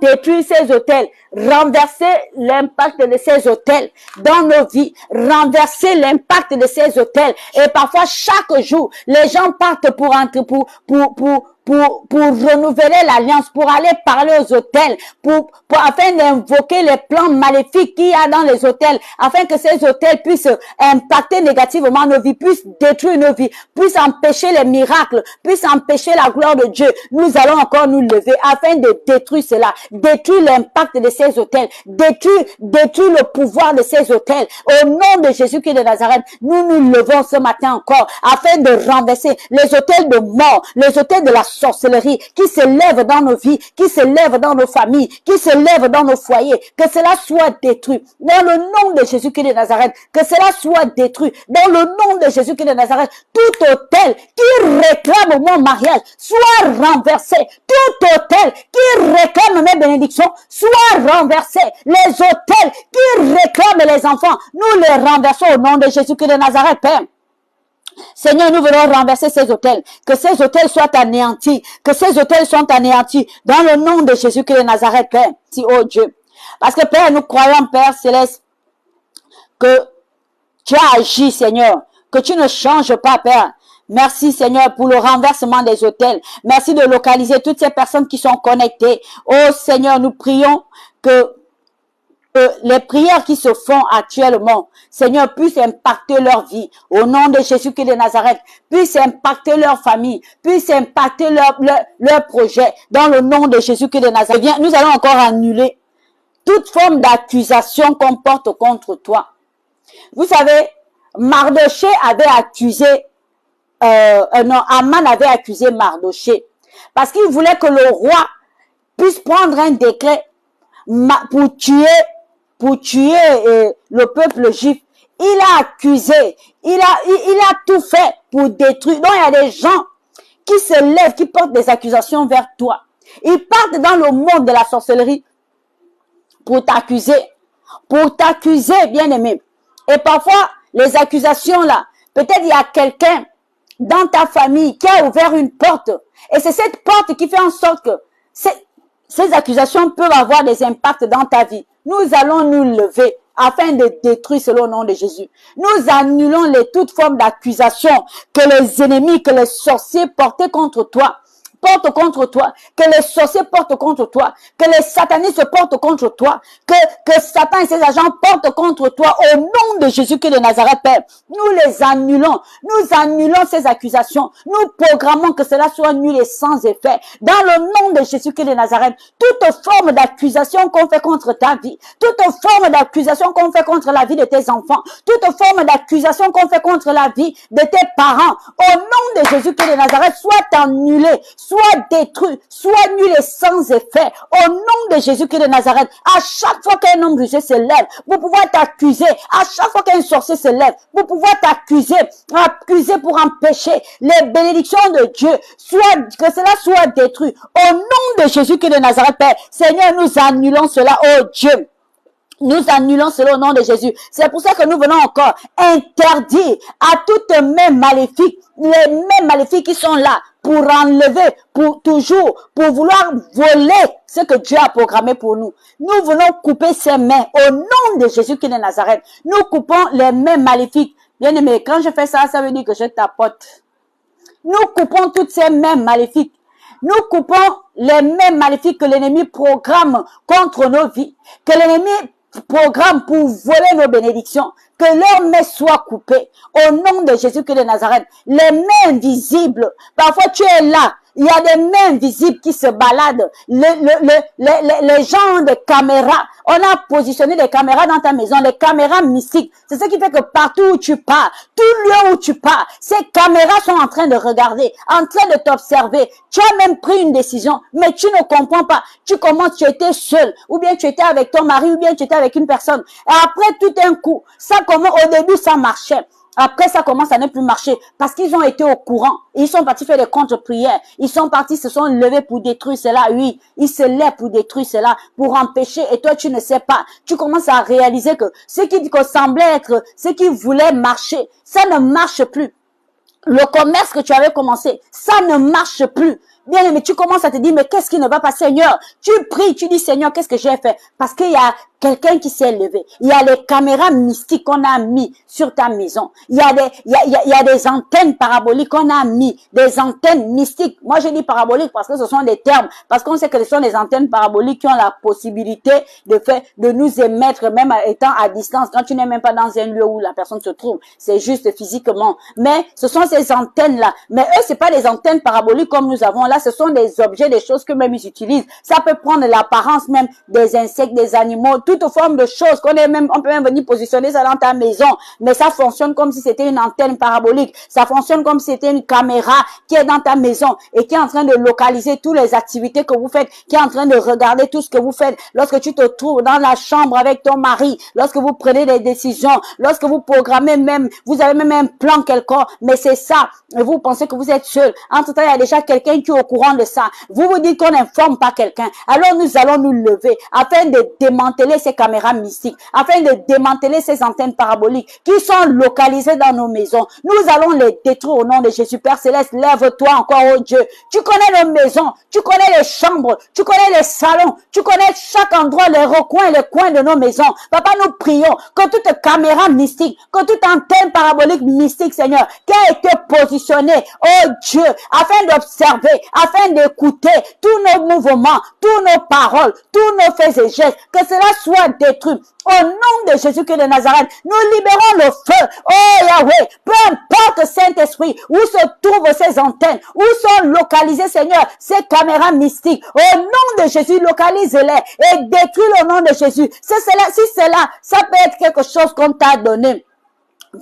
Détruire ces autels, renverser l'impact de ces autels dans nos vies, renverser l'impact de ces autels. Et parfois, chaque jour, les gens partent pour renouveler l'alliance, pour aller parler aux hôtels, afin d'invoquer les plans maléfiques qu'il y a dans les hôtels, afin que ces hôtels puissent impacter négativement nos vies, puissent détruire nos vies, puissent empêcher les miracles, puissent empêcher la gloire de Dieu. Nous allons encore nous lever afin de détruire cela, détruire l'impact de ces hôtels, détruire le pouvoir de ces hôtels. Au nom de Jésus-Christ de Nazareth, nous nous levons ce matin encore afin de renverser les hôtels de mort, les hôtels de la sorcellerie qui se lèvent dans nos vies, qui se lèvent dans nos familles, qui se lèvent dans nos foyers, que cela soit détruit. Dans le nom de Jésus-Christ de Nazareth, que cela soit détruit. Dans le nom de Jésus-Christ de Nazareth, tout hôtel qui réclame mon mariage soit renversé. Tout hôtel qui réclame mes bénédictions soit renversé. Les hôtels qui réclament les enfants, nous les renversons au nom de Jésus-Christ de Nazareth, Père. Seigneur, nous voulons renverser ces hôtels. Que ces hôtels soient anéantis. Que ces hôtels soient anéantis. Dans le nom de Jésus-Christ de Nazareth, Père. Si, oh Dieu. Parce que, Père, nous croyons, Père Céleste, que tu as agi, Seigneur. Que tu ne changes pas, Père. Merci, Seigneur, pour le renversement des hôtels. Merci de localiser toutes ces personnes qui sont connectées. Oh, Seigneur, nous prions que les prières qui se font actuellement, Seigneur, puissent impacter leur vie. Au nom de Jésus-Christ de Nazareth, puissent impacter leur famille, puissent impacter leur projet. Dans le nom de Jésus-Christ de Nazareth, bien, nous allons encore annuler toute forme d'accusation qu'on porte contre toi. Vous savez, Mardoché avait accusé, Aman avait accusé Mardoché parce qu'il voulait que le roi puisse prendre un décret pour tuer le peuple juif. Il a accusé, il a tout fait pour détruire. Donc il y a des gens qui se lèvent, qui portent des accusations vers toi. Ils partent dans le monde de la sorcellerie pour t'accuser, bien-aimé. Et parfois, les accusations là, peut-être il y a quelqu'un dans ta famille qui a ouvert une porte. Et c'est cette porte qui fait en sorte que ces accusations peuvent avoir des impacts dans ta vie. Nous allons nous lever afin de détruire selon le nom de Jésus. Nous annulons toutes formes d'accusation que les ennemis, que les sorciers portaient contre toi. Porte contre toi, que les sorciers portent contre toi, que les satanistes portent contre toi, que Satan et ses agents portent contre toi au nom de Jésus-Christ de Nazareth, Père. Nous les annulons, nous annulons ces accusations, nous programmons que cela soit nul et sans effet. Dans le nom de Jésus-Christ de Nazareth, toute forme d'accusation qu'on fait contre ta vie, toute forme d'accusation qu'on fait contre la vie de tes enfants, toute forme d'accusation qu'on fait contre la vie de tes parents, au nom de Jésus-Christ de Nazareth, soit annulée, soit détruit, soit nul et sans effet. Au nom de Jésus-Christ de Nazareth, à chaque fois qu'un homme rusé se lève, vous pouvez t'accuser. À chaque fois qu'un sorcier se lève, vous pouvez t'accuser, pour empêcher les bénédictions de Dieu, que cela soit détruit. Au nom de Jésus-Christ de Nazareth, Père, Seigneur, nous annulons cela, oh Dieu. Nous annulons cela au nom de Jésus. C'est pour ça que nous venons encore interdire à toutes mains maléfiques, les mains maléfiques qui sont là pour enlever, pour vouloir voler ce que Dieu a programmé pour nous. Nous venons couper ces mains au nom de Jésus-Christ de Nazareth. Nous coupons les mains maléfiques. Bien aimé, quand je fais ça, ça veut dire que je tapote. Nous coupons toutes ces mains maléfiques. Nous coupons les mains maléfiques que l'ennemi programme contre nos vies, que l'ennemi programme pour voler nos bénédictions, que leurs mains soient coupées au nom de Jésus-Christ de Nazareth. Les mains invisibles, parfois tu es là, Il y a des mains invisibles qui se baladent. Les gens ont des caméras. On a positionné des caméras dans ta maison, les caméras mystiques. C'est ce qui fait que partout où tu pars, tout lieu où tu pars, ces caméras sont en train de regarder, en train de t'observer. Tu as même pris une décision, mais tu ne comprends pas. Tu commences, tu étais seul, ou bien tu étais avec ton mari, ou bien tu étais avec une personne. Et après, tout un coup, ça commence, au début, ça marchait. Après, ça commence à ne plus marcher parce qu'ils ont été au courant. Ils sont partis faire des contre-prières. Ils sont partis, se sont levés pour détruire cela. Oui, ils se lèvent pour détruire cela, pour empêcher. Et toi, tu ne sais pas. Tu commences à réaliser que ce qui semblait être, ce qui voulait marcher, ça ne marche plus. Le commerce que tu avais commencé, ça ne marche plus. Bien aimé, tu commences à te dire, mais qu'est-ce qui ne va pas, Seigneur? Tu pries, tu dis, Seigneur, qu'est-ce que j'ai fait? Parce qu'il y a quelqu'un qui s'est levé. Il y a les caméras mystiques qu'on a mis sur ta maison. Il y a des antennes paraboliques qu'on a mis, des antennes mystiques. Moi, je dis paraboliques parce que ce sont des termes, parce qu'on sait que ce sont des antennes paraboliques qui ont la possibilité de nous émettre, même étant à distance, quand tu n'es même pas dans un lieu où la personne se trouve. C'est juste physiquement. Mais ce sont ces antennes-là. Mais eux, c'est pas des antennes paraboliques comme nous avons là. Ce sont des objets, des choses que même ils utilisent. Ça peut prendre l'apparence même des insectes, des animaux, toute forme de choses on peut même venir positionner ça dans ta maison. Mais ça fonctionne comme si c'était une antenne parabolique. Ça fonctionne comme si c'était une caméra qui est dans ta maison et qui est en train de localiser toutes les activités que vous faites, qui est en train de regarder tout ce que vous faites. Lorsque tu te trouves dans la chambre avec ton mari, lorsque vous prenez des décisions, lorsque vous programmez même, vous avez même un plan quelconque, mais c'est ça. Et vous pensez que vous êtes seul. Entre-temps, il y a déjà quelqu'un qui est au courant de ça. Vous vous dites qu'on n'informe pas quelqu'un. Alors nous allons nous lever afin de démanteler ces caméras mystiques, afin de démanteler ces antennes paraboliques qui sont localisées dans nos maisons. Nous allons les détruire au nom de Jésus. Père Céleste, lève-toi encore, oh Dieu. Tu connais nos maisons, tu connais les chambres, tu connais les salons, tu connais chaque endroit, les recoins, les coins de nos maisons. Papa, nous prions que toute caméra mystique, que toute antenne parabolique mystique, Seigneur, qui a été positionnée, oh Dieu, afin d'observer, afin d'écouter tous nos mouvements, tous nos paroles, tous nos faits et gestes, que cela soit détruit. Au nom de Jésus-Christ de Nazareth, nous libérons le feu. Oh Yahweh, peu importe Saint-Esprit, où se trouvent ces antennes, où sont localisées, Seigneur, ces caméras mystiques. Au nom de Jésus, localise-les et détruis le nom de Jésus. Si c'est là, ça peut être quelque chose qu'on t'a donné.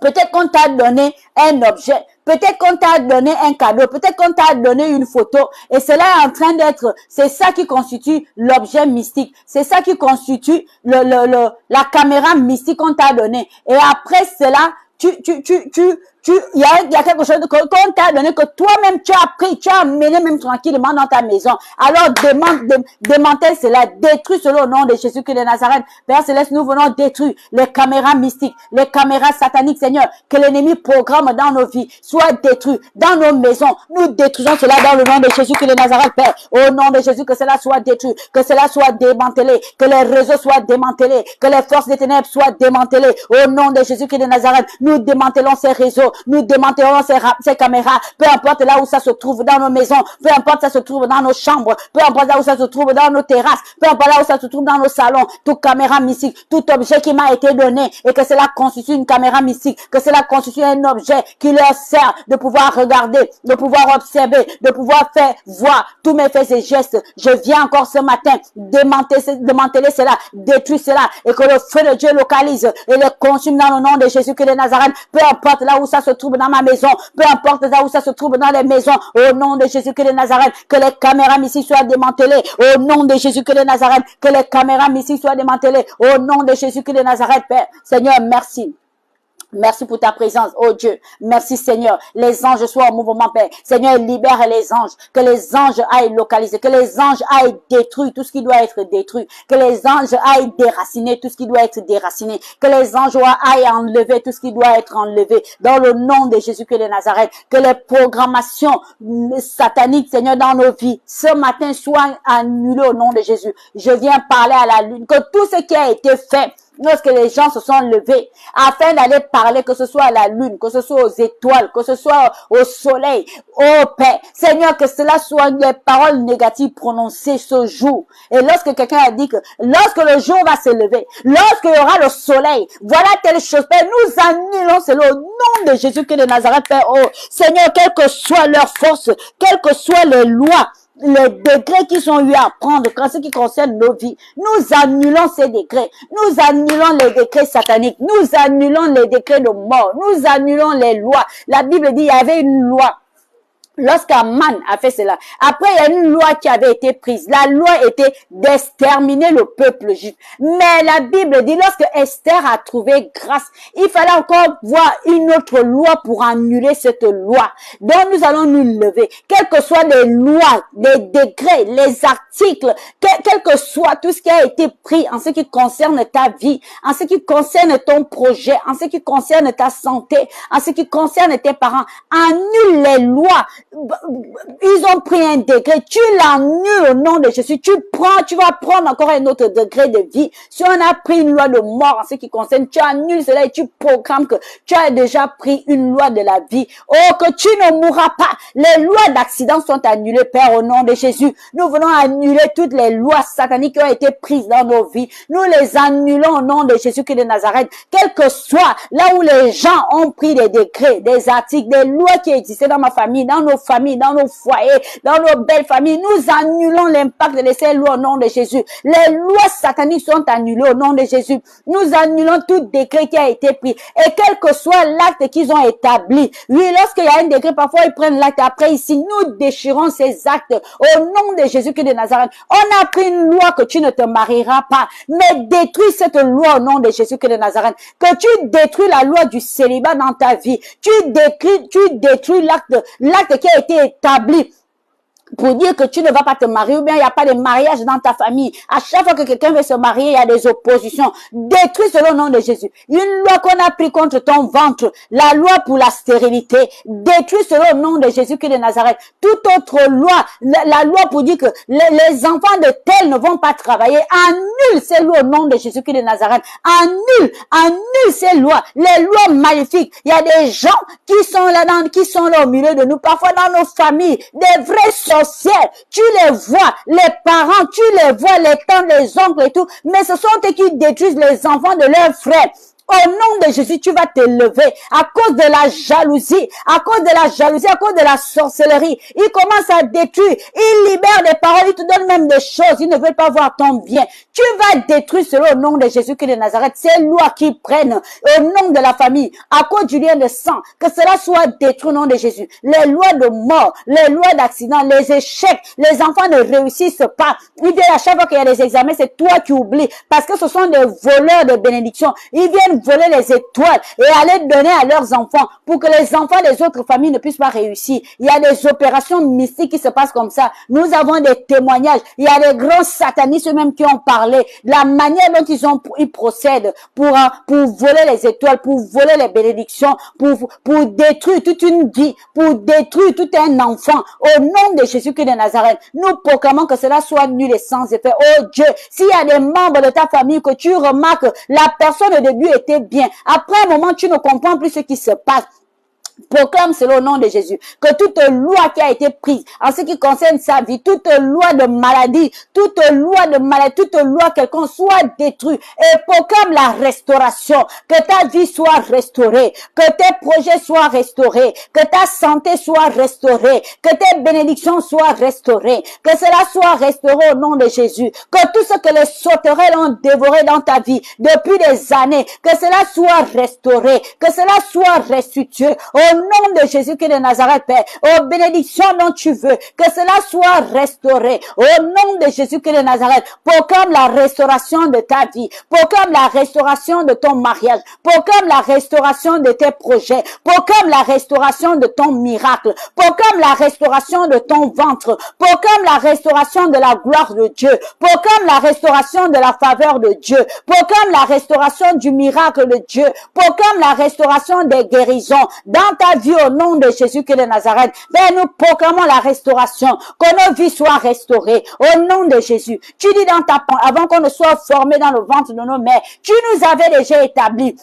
Peut-être qu'on t'a donné un objet. Peut-être qu'on t'a donné un cadeau. Peut-être qu'on t'a donné une photo. Et cela est en train d'être, c'est ça qui constitue l'objet mystique. C'est ça qui constitue la caméra mystique qu'on t'a donné. Et après cela, il y a quelque chose qu'on t'a donné que toi-même tu as pris, tu as amené même tranquillement dans ta maison. Alors démantèle cela, détruis cela au nom de Jésus-Christ de Nazareth. Père Céleste, nous venons détruire les caméras mystiques, les caméras sataniques, Seigneur, que l'ennemi programme dans nos vies, soit détruit dans nos maisons. Nous détruisons cela dans le nom de Jésus-Christ de Nazareth, Père. Au nom de Jésus, que cela soit détruit, que cela soit démantelé, que les réseaux soient démantelés, que les forces des ténèbres soient démantelées. Au nom de Jésus-Christ de Nazareth, nous démantelons ces réseaux, nous démantelons ces caméras, peu importe là où ça se trouve dans nos maisons, peu importe ça se trouve dans nos chambres, peu importe là où ça se trouve dans nos terrasses, peu importe là où ça se trouve dans nos salons, toute caméra mystique, tout objet qui m'a été donné et que cela constitue une caméra mystique, que cela constitue un objet qui leur sert de pouvoir regarder, de pouvoir observer, de pouvoir faire voir tous mes faits et gestes. Je viens encore ce matin démanteler cela, détruire cela et que le feu de Dieu localise et le consume dans le nom de Jésus-Christ de Nazareth, peu importe là où ça se trouve dans ma maison, peu importe là où ça se trouve dans les maisons, au nom de Jésus-Christ de Nazareth, que les caméras mystiques soient démantelées, au nom de Jésus-Christ de Nazareth, que les caméras mystiques soient démantelées, au nom de Jésus-Christ de Nazareth, Père. Seigneur, merci. Merci pour ta présence, oh Dieu. Merci Seigneur. Les anges soient en mouvement, Père. Seigneur, libère les anges. Que les anges aillent localiser. Que les anges aillent détruire tout ce qui doit être détruit. Que les anges aillent déraciner tout ce qui doit être déraciné. Que les anges aillent enlever tout ce qui doit être enlevé. Dans le nom de Jésus-Christ de Nazareth. Que les programmations sataniques, Seigneur, dans nos vies, ce matin soient annulées au nom de Jésus. Je viens parler à la lune. Que tout ce qui a été fait lorsque les gens se sont levés afin d'aller parler, que ce soit à la lune, que ce soit aux étoiles, que ce soit au soleil, oh Père, Seigneur, que cela soit les paroles négatives prononcées ce jour. Et lorsque quelqu'un a dit que lorsque le jour va se lever, lorsqu'il y aura le soleil, voilà telle chose, Père, nous annulons cela au nom de Jésus-Christ de Nazareth, Père. Oh Seigneur, quelle que soit leur force, quelles que soient les lois, les décrets qui sont eu à prendre en ce qui concerne nos vies, nous annulons ces décrets, nous annulons les décrets sataniques, nous annulons les décrets de mort, nous annulons les lois. La Bible dit il y avait une loi. Lorsqu'Aman a fait cela, après il y a une loi qui avait été prise. La loi était d'exterminer le peuple juif. Mais la Bible dit lorsque Esther a trouvé grâce, il fallait encore voir une autre loi pour annuler cette loi. Donc nous allons nous lever. Quelles que soient les lois, les décrets, les articles, quel que soit tout ce qui a été pris en ce qui concerne ta vie, en ce qui concerne ton projet, en ce qui concerne ta santé, en ce qui concerne tes parents, annule les lois. Ils ont pris un décret, tu l'annules au nom de Jésus, tu vas prendre encore un autre degré de vie. Si on a pris une loi de mort en ce qui concerne, tu annules cela et tu proclames que tu as déjà pris une loi de la vie. Oh, que tu ne mourras pas. Les lois d'accident sont annulées, Père, au nom de Jésus. Nous venons annuler toutes les lois sataniques qui ont été prises dans nos vies. Nous les annulons au nom de Jésus-Christ de Nazareth. Quel que soit là où les gens ont pris des décrets, des articles, des lois qui existaient dans ma famille, dans nos familles, dans nos foyers, dans nos belles familles, nous annulons l'impact de ces lois au nom de Jésus. Les lois sataniques sont annulées au nom de Jésus. Nous annulons tout décret qui a été pris. Et quel que soit l'acte qu'ils ont établi, oui, lorsqu'il y a un décret, parfois ils prennent l'acte, après ici, nous déchirons ces actes au nom de Jésus-Christ de Nazareth. On a pris une loi que tu ne te marieras pas, mais détruis cette loi au nom de Jésus-Christ de Nazareth. Que tu détruis la loi du célibat dans ta vie. Tu détruis l'acte qui a été établi pour dire que tu ne vas pas te marier ou bien il n'y a pas de mariage dans ta famille. À chaque fois que quelqu'un veut se marier, il y a des oppositions. Détruis cela au nom de Jésus. Une loi qu'on a pris contre ton ventre, la loi pour la stérilité, détruis cela au nom de Jésus-Christ de Nazareth. Toute autre loi, la loi pour dire que les enfants de tel ne vont pas travailler, annule ces lois au nom de Jésus-Christ de Nazareth. Annule ces lois, les lois maléfiques. Il y a des gens qui sont là au milieu de nous, parfois dans nos familles, des vrais sorcières. Tu les vois, les parents, tu les vois, les tantes, les oncles et tout, mais ce sont eux qui détruisent les enfants de leurs frères. Au nom de Jésus, tu vas te lever à cause de la jalousie, à cause de la sorcellerie. Il commence à détruire, il libère des paroles, il te donne même des choses, il ne veut pas voir ton bien. Tu vas détruire cela au nom de Jésus-Christ de Nazareth. Ces lois qui prennent au nom de la famille, à cause du lien de sang, que cela soit détruit au nom de Jésus. Les lois de mort, les lois d'accident, les échecs, les enfants ne réussissent pas. Il vient à chaque fois qu'il y a des examens, c'est toi qui oublies, parce que ce sont des voleurs de bénédictions. Ils viennent voler les étoiles et aller donner à leurs enfants pour que les enfants des autres familles ne puissent pas réussir. Il y a des opérations mystiques qui se passent comme ça. Nous avons des témoignages. Il y a des grands satanistes même qui ont parlé de la manière dont ils procèdent pour voler les étoiles, pour voler les bénédictions, pour détruire toute une vie, pour détruire tout un enfant. Au nom de Jésus-Christ de Nazareth, nous proclamons que cela soit nul et sans effet. Oh Dieu, s'il y a des membres de ta famille que tu remarques, la personne au début était bien. Après un moment, tu ne comprends plus ce qui se passe. Proclame cela au nom de Jésus. Que toute loi qui a été prise en ce qui concerne sa vie, toute loi de maladie, toute loi quelconque soit détruite. Et proclame la restauration. Que ta vie soit restaurée. Que tes projets soient restaurés. Que ta santé soit restaurée. Que tes bénédictions soient restaurées. Que cela soit restauré au nom de Jésus. Que tout ce que les sauterelles ont dévoré dans ta vie depuis des années, que cela soit restauré. Que cela soit restitué. Au nom de Jésus-Christ de Nazareth, Père, aux bénédictions dont tu veux, que cela soit restauré. Au nom de Jésus-Christ de Nazareth, proclame la restauration de ta vie, proclame la restauration de ton mariage, proclame la restauration de tes projets, proclame la restauration de ton miracle, proclame la restauration de ton ventre, proclame la restauration de la gloire de Dieu, proclame la restauration de la faveur de Dieu, proclame la restauration du miracle de Dieu, proclame la restauration des guérisons dans dans ta vie au nom de Jésus-Christ de Nazareth. Père, nous proclamons la restauration, que nos vies soient restaurées au nom de Jésus. Tu dis dans ta parole, avant qu'on ne soit formé dans le ventre de nos mères, tu nous avais déjà établis.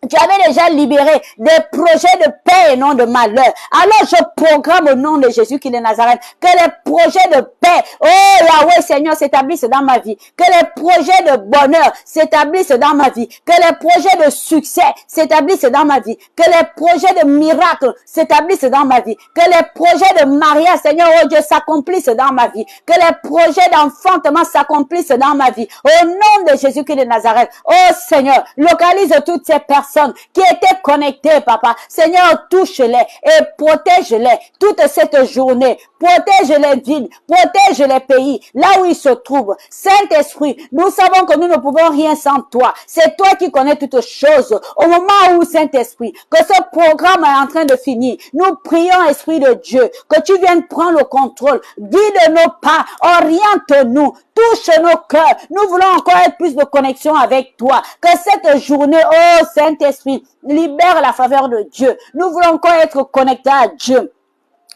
Tu avais déjà libéré des projets de paix et non de malheur. Alors je programme au nom de Jésus qui est de Nazareth que les projets de paix, oh Yahweh Seigneur, s'établissent dans ma vie. Que les projets de bonheur s'établissent dans ma vie. Que les projets de succès s'établissent dans ma vie. Que les projets de miracles s'établissent dans ma vie. Que les projets de mariage, Seigneur, oh Dieu, s'accomplissent dans ma vie. Que les projets d'enfantement s'accomplissent dans ma vie. Au nom de Jésus qui est de Nazareth. Oh Seigneur, localise toutes ces personnes qui étaient connectées, papa. Seigneur, touche-les et protège-les toute cette journée. Protège les villes, protège les pays, là où ils se trouvent. Saint-Esprit, nous savons que nous ne pouvons rien sans toi. C'est toi qui connais toutes choses. Au moment où, Saint-Esprit, que ce programme est en train de finir, nous prions, Esprit de Dieu, que tu viennes prendre le contrôle. Guide nos pas, oriente-nous, touche nos cœurs. Nous voulons encore être plus de connexion avec toi. Que cette journée, oh Saint-Esprit, libère la faveur de Dieu. Nous voulons encore être connectés à Dieu.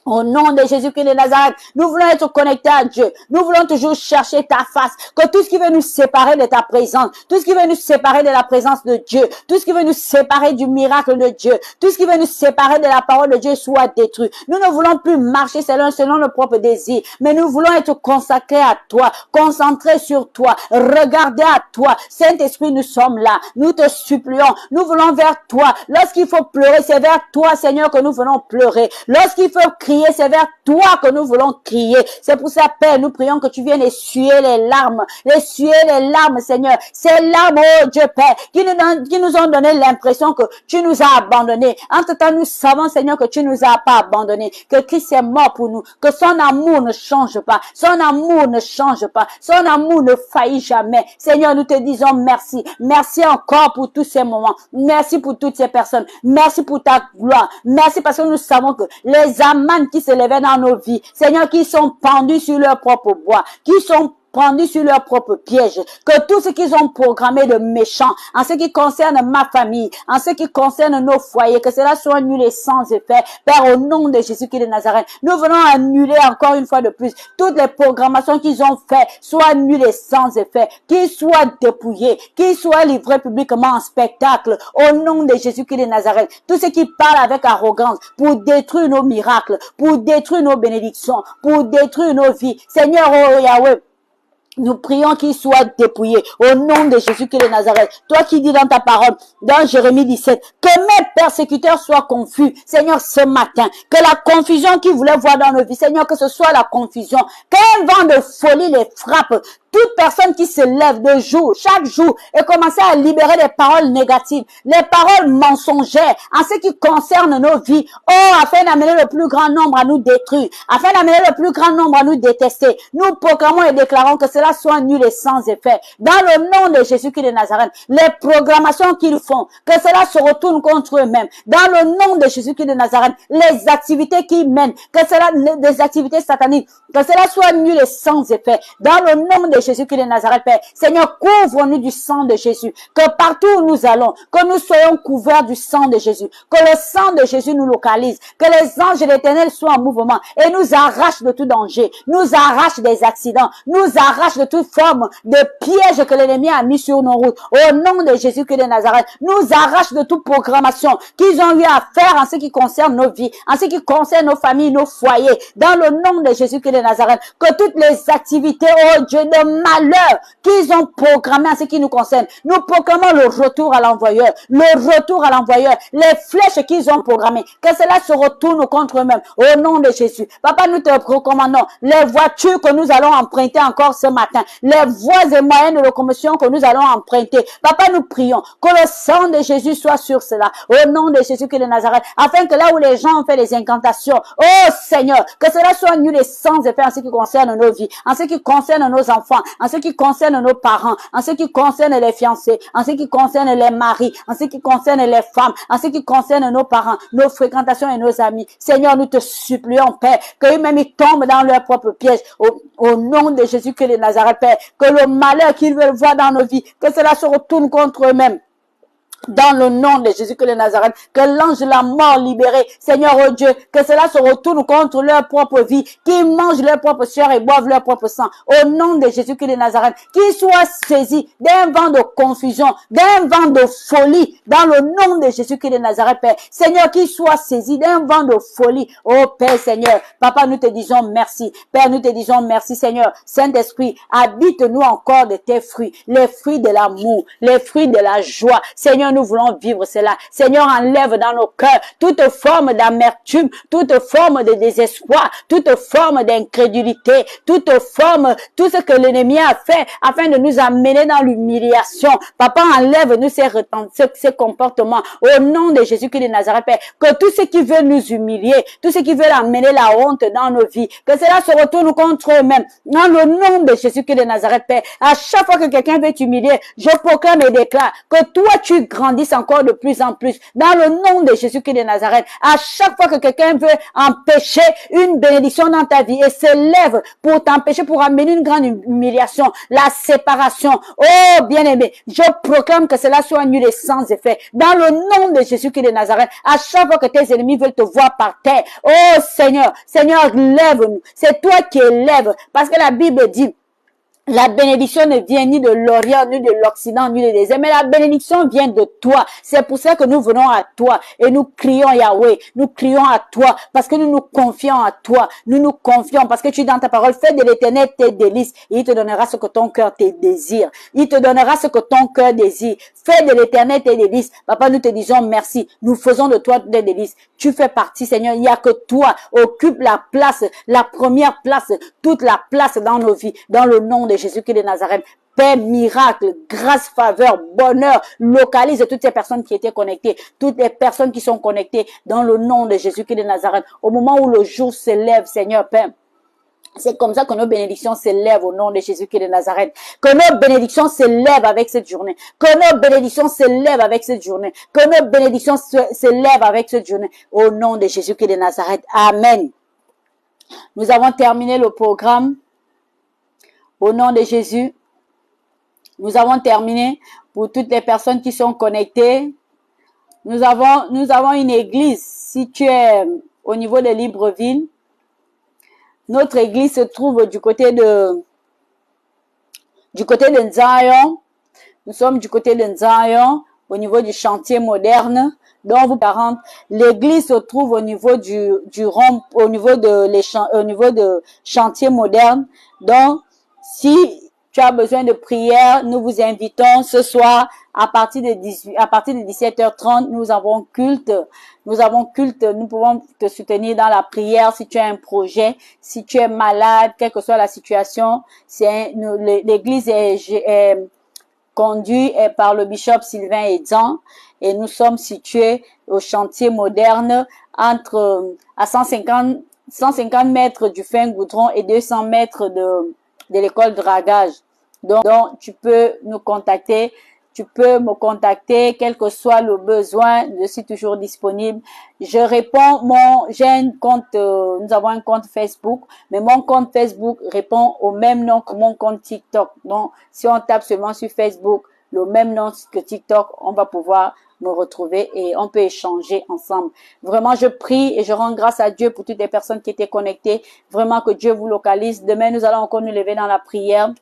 Au nom de Jésus-Christ de Nazareth, nous voulons être connectés à Dieu. Nous voulons toujours chercher ta face. Que tout ce qui veut nous séparer de ta présence, tout ce qui veut nous séparer de la présence de Dieu, tout ce qui veut nous séparer du miracle de Dieu, tout ce qui veut nous séparer de la parole de Dieu soit détruit. Nous ne voulons plus marcher selon nos propres désirs, mais nous voulons être consacrés à toi, concentrés sur toi, regarder à toi. Saint-Esprit, nous sommes là. Nous te supplions. Nous voulons vers toi. Lorsqu'il faut pleurer, c'est vers toi, Seigneur, que nous voulons pleurer. Lorsqu'il faut crier, c'est vers toi que nous voulons crier. C'est pour ça, Père, nous prions que tu viennes essuyer les larmes, Seigneur. Ces larmes, oh Dieu Père, qui nous ont donné l'impression que tu nous as abandonnés. Entre-temps, nous savons, Seigneur, que tu nous as pas abandonnés, que Christ est mort pour nous, que son amour ne change pas, son amour ne change pas, son amour ne faillit jamais. Seigneur, nous te disons merci. Merci encore pour tous ces moments. Merci pour toutes ces personnes. Merci pour ta gloire. Merci parce que nous savons que les amants qui se levaient dans nos vies, Seigneur, qui sont pendus sur leur propre bois, qui sont pendus sur leur propre piège, que tout ce qu'ils ont programmé de méchant, en ce qui concerne ma famille, en ce qui concerne nos foyers, que cela soit annulé sans effet. Père, au nom de Jésus-Christ de Nazareth, nous venons annuler encore une fois de plus toutes les programmations qu'ils ont faites, soient annulées sans effet, qu'ils soient dépouillés, qu'ils soient livrés publiquement en spectacle, au nom de Jésus-Christ de Nazareth. Tout ce qui parle avec arrogance pour détruire nos miracles, pour détruire nos bénédictions, pour détruire nos vies. Seigneur, oh Yahweh, nous prions qu'il soit dépouillé au nom de Jésus-Christ de Nazareth. Toi qui dis dans ta parole, dans Jérémie 17, que mes persécuteurs soient confus. Seigneur, ce matin, que la confusion qu'ils voulaient voir dans nos vies, Seigneur, que ce soit la confusion. Qu'un vent de folie les frappe. Toute personne qui se lève de jour, chaque jour, et commencer à libérer des paroles négatives, les paroles mensongères, en ce qui concerne nos vies, oh, afin d'amener le plus grand nombre à nous détruire, afin d'amener le plus grand nombre à nous détester. Nous proclamons et déclarons que cela soit nul et sans effet. Dans le nom de Jésus-Christ de Nazareth, les programmations qu'ils font, que cela se retourne contre eux-mêmes. Dans le nom de Jésus-Christ de Nazareth, les activités qu'ils mènent, que cela, des activités sataniques, que cela soit nul et sans effet. Dans le nom de Jésus-Christ de Nazareth, Père, Seigneur, couvre-nous du sang de Jésus, que partout où nous allons, que nous soyons couverts du sang de Jésus, que le sang de Jésus nous localise, que les anges de l'Éternel soient en mouvement et nous arrachent de tout danger, nous arrachent des accidents, nous arrachent de toute forme de piège que l'ennemi a mis sur nos routes. Au nom de Jésus-Christ de Nazareth, nous arrachent de toute programmation qu'ils ont eu à faire en ce qui concerne nos vies, en ce qui concerne nos familles, nos foyers. Dans le nom de Jésus-Christ de Nazareth, que toutes les activités, oh Dieu, de malheur qu'ils ont programmé en ce qui nous concerne, nous proclamons le retour à l'envoyeur, les flèches qu'ils ont programmées, que cela se retourne contre eux-mêmes. Au nom de Jésus, Papa, nous te recommandons les voitures que nous allons emprunter encore ce matin, les voies et moyens de locomotion que nous allons emprunter. Papa, nous prions que le sang de Jésus soit sur cela. Au nom de Jésus-Christ de Nazareth, afin que là où les gens ont fait des incantations, oh Seigneur, que cela soit nul et sans effet en ce qui concerne nos vies, en ce qui concerne nos enfants, en ce qui concerne nos parents, en ce qui concerne les fiancés, en ce qui concerne les maris, en ce qui concerne les femmes, en ce qui concerne nos parents, nos fréquentations et nos amis. Seigneur, nous te supplions, Père, qu'eux-mêmes ils tombent dans leur propre piège. Au nom de Jésus-Christ de Nazareth, Père, que le malheur qu'ils veulent voir dans nos vies, que cela se retourne contre eux-mêmes. Dans le nom de Jésus-Christ de Nazareth, que l'ange de la mort libéré, Seigneur oh Dieu, que cela se retourne contre leur propre vie, qu'ils mangent leur propre chair et boivent leur propre sang. Au nom de Jésus-Christ de Nazareth, qu'ils soient saisis d'un vent de confusion, d'un vent de folie, dans le nom de Jésus-Christ de Nazareth, Père. Seigneur, qu'ils soient saisis d'un vent de folie. Oh Père Seigneur, Papa, nous te disons merci. Père, nous te disons merci, Seigneur. Saint-Esprit, habite-nous encore de tes fruits, les fruits de l'amour, les fruits de la joie. Seigneur, nous voulons vivre cela. Seigneur, enlève dans nos cœurs toute forme d'amertume, toute forme de désespoir, toute forme d'incrédulité, toute forme, tout ce que l'ennemi a fait afin de nous amener dans l'humiliation. Papa, enlève-nous ces comportements au nom de Jésus-Christ de Nazareth, Père. Que tout ce qui veut nous humilier, tout ce qui veut amener la honte dans nos vies, que cela se retourne contre eux-mêmes. Dans le nom de Jésus-Christ de Nazareth, Père. À chaque fois que quelqu'un veut t'humilier, je proclame et déclare que toi, tu grandisses encore de plus en plus. Dans le nom de Jésus-Christ de Nazareth, à chaque fois que quelqu'un veut empêcher une bénédiction dans ta vie et s'élève pour t'empêcher, pour amener une grande humiliation, la séparation. Oh, bien-aimé, je proclame que cela soit annulé sans effet. Dans le nom de Jésus-Christ de Nazareth, à chaque fois que tes ennemis veulent te voir par terre, oh Seigneur, Seigneur, lève-nous. C'est toi qui élèves, parce que la Bible dit, la bénédiction ne vient ni de l'Orient, ni de l'Occident, ni du désert, mais la bénédiction vient de toi. C'est pour ça que nous venons à toi et nous crions Yahweh, nous crions à toi parce que nous nous confions à toi. Nous nous confions parce que tu dans ta parole, fais de l'Éternel tes délices et il te donnera ce que ton cœur te désire. Il te donnera ce que ton cœur désire. Fais de l'Éternel tes délices. Papa, nous te disons merci. Nous faisons de toi des délices. Tu fais partie, Seigneur. Il n'y a que toi. Occupe la place, la première place, toute la place dans nos vies, dans le nom de Jésus-Christ de Nazareth. Paix, miracle, grâce, faveur, bonheur, localise toutes ces personnes qui étaient connectées, toutes les personnes qui sont connectées dans le nom de Jésus-Christ de Nazareth. Au moment où le jour se lève, Seigneur Père, c'est comme ça que nos bénédictions s'élèvent au nom de Jésus-Christ de Nazareth. Que nos bénédictions s'élèvent avec cette journée. Que nos bénédictions s'élèvent avec cette journée. Que nos bénédictions s'élèvent avec cette journée. Au nom de Jésus-Christ de Nazareth. Amen. Nous avons terminé le programme. Au nom de Jésus. Nous avons terminé pour toutes les personnes qui sont connectées. Nous avons une église située au niveau de Libreville. Notre église se trouve du côté de Nzayon. Nous sommes du côté de Nzayon, au niveau du chantier moderne. Donc, vous parents, l'église se trouve au niveau au niveau de chantier moderne. Donc, si tu as besoin de prière, nous vous invitons ce soir à partir de 17h30, nous avons culte. Nous pouvons te soutenir dans la prière si tu as un projet, si tu es malade, quelle que soit la situation. L'église est conduite par le bishop Sylvain Edan et nous sommes situés au chantier moderne à 150 mètres du fin goudron et 200 mètres de l'école dragage. Donc, tu peux nous contacter. Tu peux me contacter, quel que soit le besoin, je suis toujours disponible. Je réponds, j'ai un compte, nous avons un compte Facebook, mais mon compte Facebook répond au même nom que mon compte TikTok. Donc, si on tape seulement sur Facebook, le même nom que TikTok, on va pouvoir me retrouver et on peut échanger ensemble. Vraiment, je prie et je rends grâce à Dieu pour toutes les personnes qui étaient connectées. Vraiment que Dieu vous localise. Demain, nous allons encore nous lever dans la prière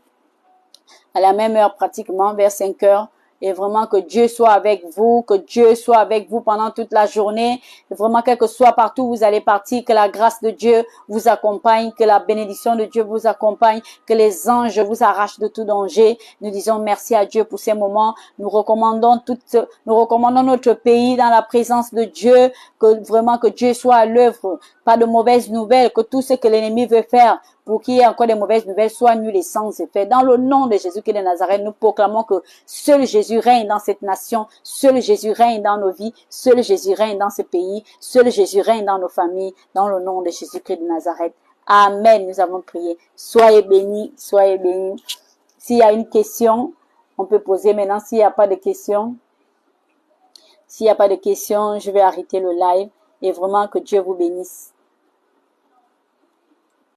à la même heure pratiquement, vers 5 heures. Et vraiment que Dieu soit avec vous, que Dieu soit avec vous pendant toute la journée. Et vraiment, quel que soit partout où vous allez partir, que la grâce de Dieu vous accompagne, que la bénédiction de Dieu vous accompagne, que les anges vous arrachent de tout danger. Nous disons merci à Dieu pour ces moments. Nous recommandons notre pays dans la présence de Dieu, que vraiment que Dieu soit à l'œuvre. Pas de mauvaises nouvelles, que tout ce que l'ennemi veut faire pour qu'il y ait encore des mauvaises nouvelles soit annulé sans effet. Dans le nom de Jésus-Christ de Nazareth, nous proclamons que seul Jésus règne dans cette nation, seul Jésus règne dans nos vies, seul Jésus règne dans ce pays, seul Jésus règne dans nos familles, dans le nom de Jésus-Christ de Nazareth. Amen, nous avons prié. Soyez bénis, soyez bénis. S'il y a une question, on peut poser maintenant. S'il n'y a pas de question, je vais arrêter le live et vraiment que Dieu vous bénisse.